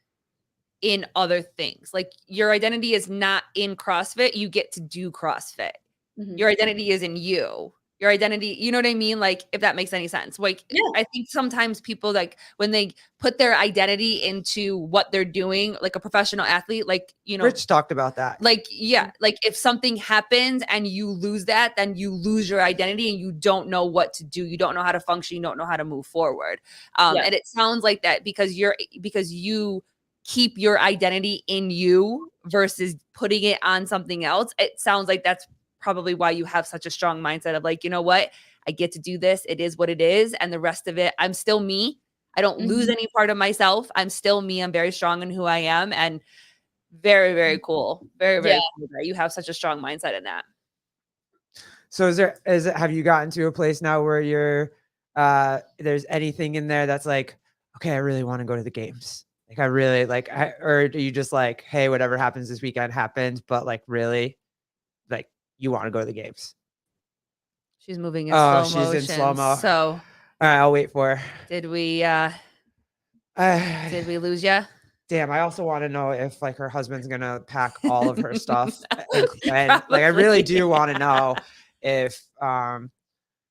in other things. Like your identity is not in CrossFit. You get to do CrossFit. Mhm. Your identity is in you. Your identity, you know what I mean? Like, if that makes any sense. Like, Yeah. I think sometimes people, like, when they put their identity into what they're doing, like a professional athlete, like, you know, Rich talked about that. like, yeah, like if something happens and you lose that, then you lose your identity and you don't know what to do. You don't know how to function. You don't know how to move forward. Yeah. And it sounds like that because you keep your identity in you versus putting it on something else. It sounds like that's probably why you have such a strong mindset of like, you know what, I get to do this. It is what it is. And the rest of it, I'm still me. I don't lose any part of myself. I'm still me. I'm very strong in who I am. And very, very cool. Very, very cool that you have such a strong mindset in that. So have you gotten to a place now where you're, there's anything in there that's like, okay, I really want to go to the games. Like I really like, or do you just like, hey, whatever happens this weekend happens, but like really, like you want to go to the games? She's moving in slow motion. She's in slow-mo. So all right, I'll wait for her. did we lose ya? Damn, I also want to know if like her husband's gonna pack all of her stuff. and like I really do want to know if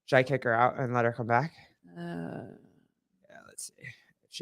should I kick her out and let her come back? Yeah, let's see.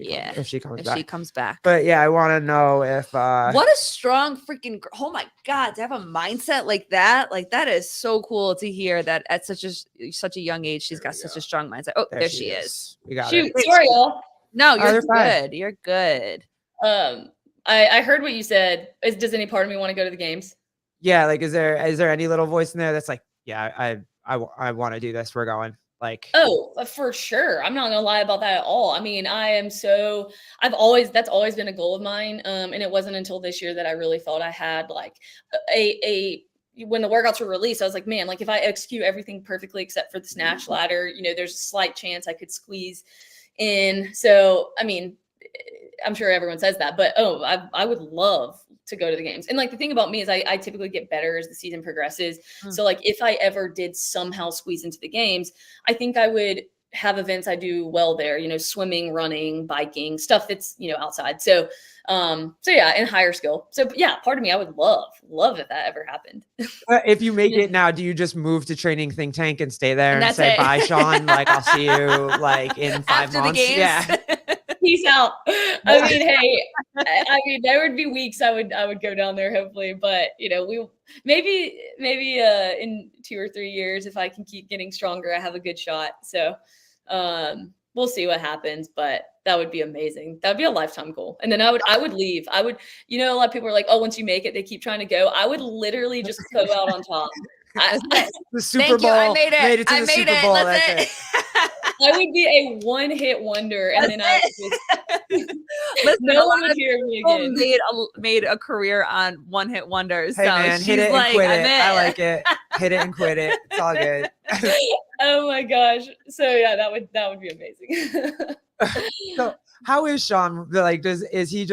If she comes back. But yeah, I want to know if what a strong freaking girl. Oh my god, to have a mindset like that is so cool to hear that at such a young age she's got such a strong mindset. Oh, there she is. We got Shoot, it. sorry, y'all. No, you're fine. good. You're good. I heard what you said. Does any part of me want to go to the games? Yeah, like is there any little voice in there that's like, yeah, I want to do this. We're going. Like, oh, for sure. I'm not gonna lie about that at all. I mean, that's always been a goal of mine. And it wasn't until this year that I really felt I had like when the workouts were released, I was like, man, like if I execute everything perfectly except for the snatch ladder, you know, there's a slight chance I could squeeze in. So, I mean, I'm sure everyone says that, but I would love to go to the games. And like the thing about me is I typically get better as the season progresses. So like if I ever did somehow squeeze into the games, I think I would have events I do well there, you know, swimming, running, biking, stuff that's, you know, outside. So yeah, and higher skill. So yeah, part of me, I would love if that ever happened. If you make it now, do you just move to Training Think Tank and stay there and say, it. bye, Sean? Like I'll see you like in 5 After months. the games. Yeah. Peace out. I mean, hey, I mean, there would be weeks I would go down there hopefully, but you know, we maybe in 2 or 3 years, if I can keep getting stronger, I have a good shot. So we'll see what happens, but that would be amazing. That would be a lifetime goal. And then I would leave. You know, a lot of people are like, oh, once you make it, they keep trying to go. I would literally just go out on top. The Super Bowl. I made it. Made it to I the made Super it. Bowl. That's That's it. I would be a one-hit wonder, and then I would just Listen, no one would hear me again. Made a career on one-hit wonders. Hey so man, hit it and quit it. I like it. Hit it and quit it. It's all good. Oh my gosh. So yeah, that would be amazing. So how is Sean? Like, is he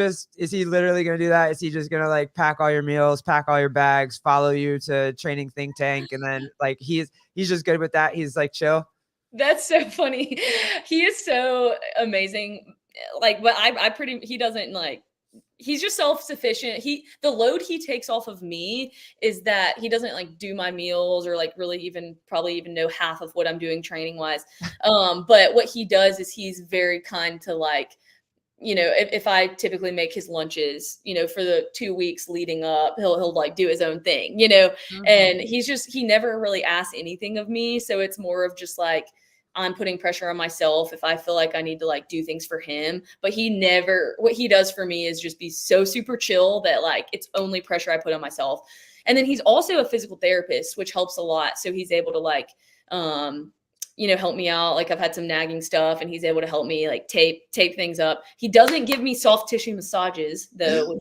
literally gonna do that? Is he just gonna like pack all your meals, pack all your bags, follow you to Training Think Tank, and then like he's just good with that? He's like chill. That's so funny. He is so amazing. Like, but he doesn't like he's just self-sufficient. The load he takes off of me is that he doesn't like do my meals or like really probably even know half of what I'm doing training wise. But what he does is he's very kind to like, if I typically make his lunches, for the 2 weeks leading up, he'll like do his own thing, and he never really asks anything of me. So it's more of just like, I'm putting pressure on myself if I feel like I need to like do things for him. But what he does for me is just be so super chill that like it's only pressure I put on myself. And then he's also a physical therapist, which helps a lot. So he's able to like, help me out. Like I've had some nagging stuff and he's able to help me like tape things up. He doesn't give me soft tissue massages though, which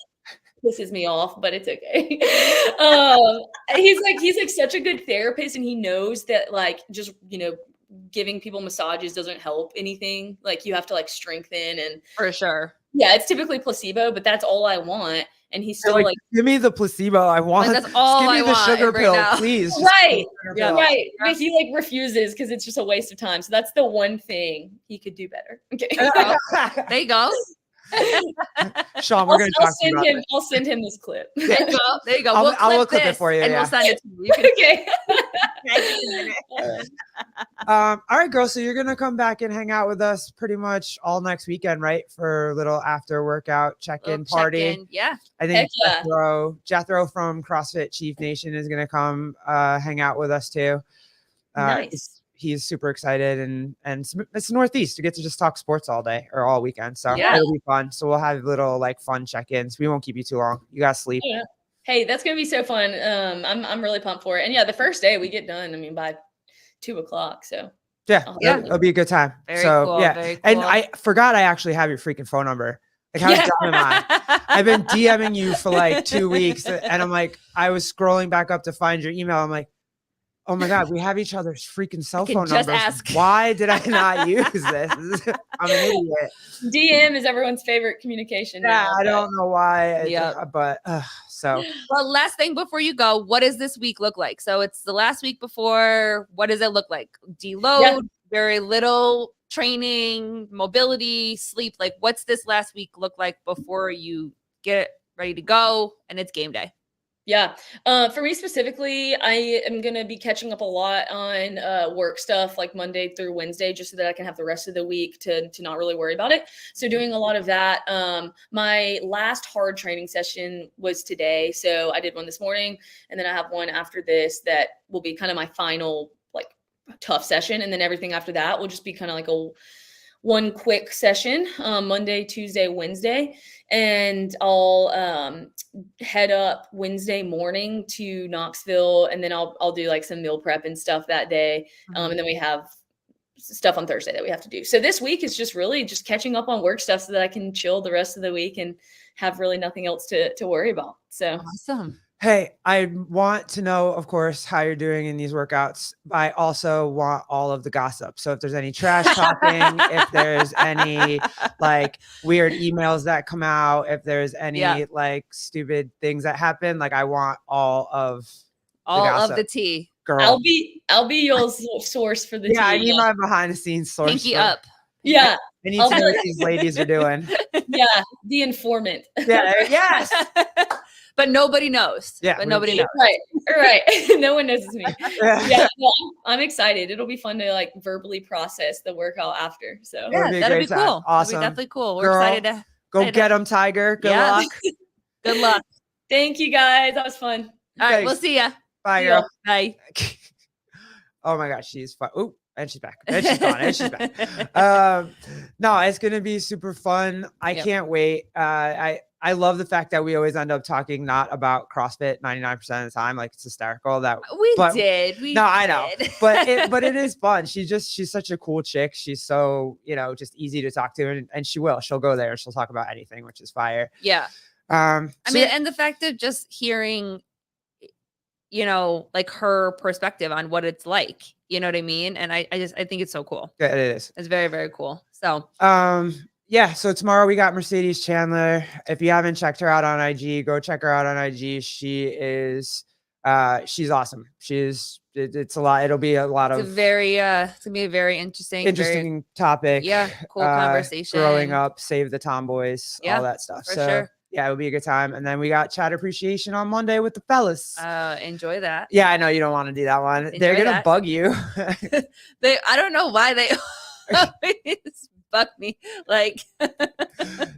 pisses me off, but it's okay. He's like such a good therapist, and he knows that like just, giving people massages doesn't help anything. Like you have to like strengthen, and For sure. yeah, it's typically placebo, but that's all I want. And he's still Like, like, give me the placebo. I want. that's all give me I the want sugar right pill, now. please. Just right, give me the sugar pill. right. But he like refuses because it's just a waste of time. So that's the one thing he could do better. Okay. There you go. Sean, we're going to talk to you about this. I'll send him this clip. There you go. There you go. I'll clip it this for you, and yeah. we'll send it to you. You can Okay. All right, girl. So you're gonna come back and hang out with us pretty much all next weekend, right? For a little after workout check-in party. check-in. Yeah. I think Heck yeah. Jethro from CrossFit Chief Nation is gonna come hang out with us too. Nice. He's super excited, and it's Northeast. You get to just talk sports all day or all weekend, so Yeah. it'll be fun. So we'll have little like fun check-ins. We won't keep you too long. You gotta sleep. Yeah. Hey, that's gonna be so fun. I'm really pumped for it. And yeah, the first day we get done, I mean, by 2:00. So Yeah, Yeah. it'll be a good time. Very so cool. yeah, Very cool. and I forgot I actually have your freaking phone number. Like how dumb am I? I've been DMing you for like 2 weeks, and I'm like, I was scrolling back up to find your email. I'm like, oh my God, we have each other's freaking cell can phone just numbers. ask. Why did I not use this? I'm an idiot. DM is everyone's favorite communication. Yeah, now, I but- don't know why. Yep. But so Well, last thing before you go, what does this week look like? So it's the last week before. What does it look like? Deload, Yeah. very little training, mobility, sleep. Like, what's this last week look like before you get ready to go and it's game day? Yeah. For me specifically, I am going to be catching up a lot on work stuff like Monday through Wednesday, just so that I can have the rest of the week to not really worry about it. So doing a lot of that. My last hard training session was today. So I did one this morning, and then I have one after this that will be kind of my final like tough session. And then everything after that will just be kind of like one quick session, Monday, Tuesday, Wednesday. And I'll head up Wednesday morning to Knoxville, and then I'll do like some meal prep and stuff that day. And then we have stuff on Thursday that we have to do. So this week is just really just catching up on work stuff so that I can chill the rest of the week and have really nothing else to worry about. So Awesome. hey, I want to know, of course, how you're doing in these workouts. I also want all of the gossip. So if there's any trash talking, if there's any like weird emails that come out, if there's any like stupid things that happen, like I want all of the tea. girl. I'll be your source for the tea. I need my behind the scenes source. Pinky for- up. Yeah. I need I'll to be know like- what these ladies are doing. Yeah. The informant. Yeah. Yes. But nobody knows. Yeah, But we- nobody knows. Right. No one knows it's me. Yeah. Yeah. No, I'm excited. It'll be fun to like verbally process the workout after. So Yeah. Yeah, It'll be a that'll great be time. cool. Awesome. That'll be definitely cool. We're Girl, excited to Go I know. get them, Tiger. Good Yeah. luck. good luck. thank you guys. That was fun. All right, Thanks. we'll see ya. Bye, See ya. girl. Bye. Oh my gosh, she's fun. Oh, and she's back. And she's gone. And she's back. No, it's gonna be super fun. I Yep. can't wait. I love the fact that we always end up talking not about CrossFit 99% of the time. Like it's hysterical that but- did. We no, I know. did. but it is fun. She's such a cool chick. She's so, just easy to talk to, and she'll go there. She'll talk about anything, which is fire. Yeah. I I mean, and the fact of just hearing, like her perspective on what it's like, you know what I mean? And I think it's so cool. yeah, it is. It's very, very cool. So Yeah, so tomorrow we got Mercedes Chandler. If you haven't checked her out on IG, go check her out on IG. She's awesome. It's a lot. It'll be a lot it's of it's gonna be a very interesting topic. cool conversation. Growing up, save the tomboys, Yeah, all that stuff. for So sure. yeah, it'll be a good time. And then we got chat appreciation on Monday with the fellas. Enjoy that. Yeah, I know you don't want to do that one. They're Enjoy gonna that. bug you. I don't know why they always bug me. Like,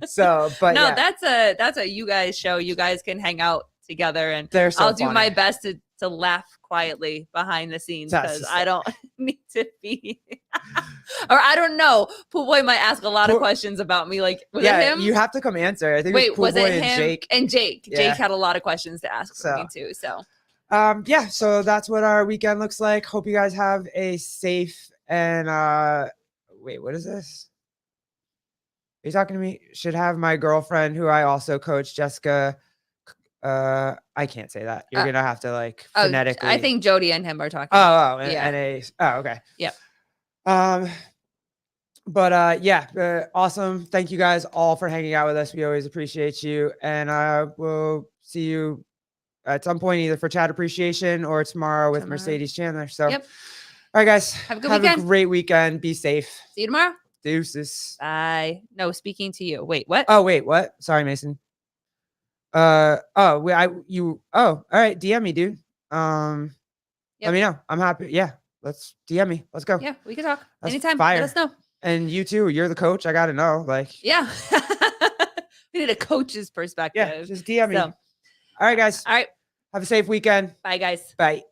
So, but no, yeah, that's a you guys show. You guys can hang out together, and they're so I'll do my funny. best to laugh quietly behind the scenes That's because just I don't need to be. Or I don't know. Pool Boy might ask a lot of Pool- questions about me. Like, was Yeah, it him? you have to come answer. I think Wait, it was Pool was Boy it and him? Jake. And Jake. Yeah. Jake had a lot of questions to ask So- me too. So Yeah, so that's what our weekend looks like. Hope you guys have a safe and wait, what is this? Are you talking to me? Should have my girlfriend who I also coach, Jessica. I can't say that. You're gonna have to like phonetically. I think Jody and him are talking. Yeah. Okay. Yep. But yeah, awesome. Thank you guys all for hanging out with us. We always appreciate you, and we'll see you at some point either for chat appreciation or tomorrow with Mercedes Chandler. So, Yep. All right, guys, Have a good a weekend. great weekend. Be safe. See you tomorrow. Deuces. Bye. No, speaking to you. Wait, what? Oh wait, what? Sorry, Mason. Oh, all right. DM me, dude. Let Yep. me know. I'm happy. Yeah, let's DM me. Let's go. Yeah, we can talk That's anytime. fire. Let us know. And you too. You're the coach. I gotta know. Like, Yeah. We need a coach's perspective. yeah, just DM me. So, All right, guys. all right. Have a safe weekend. Bye, guys. Bye.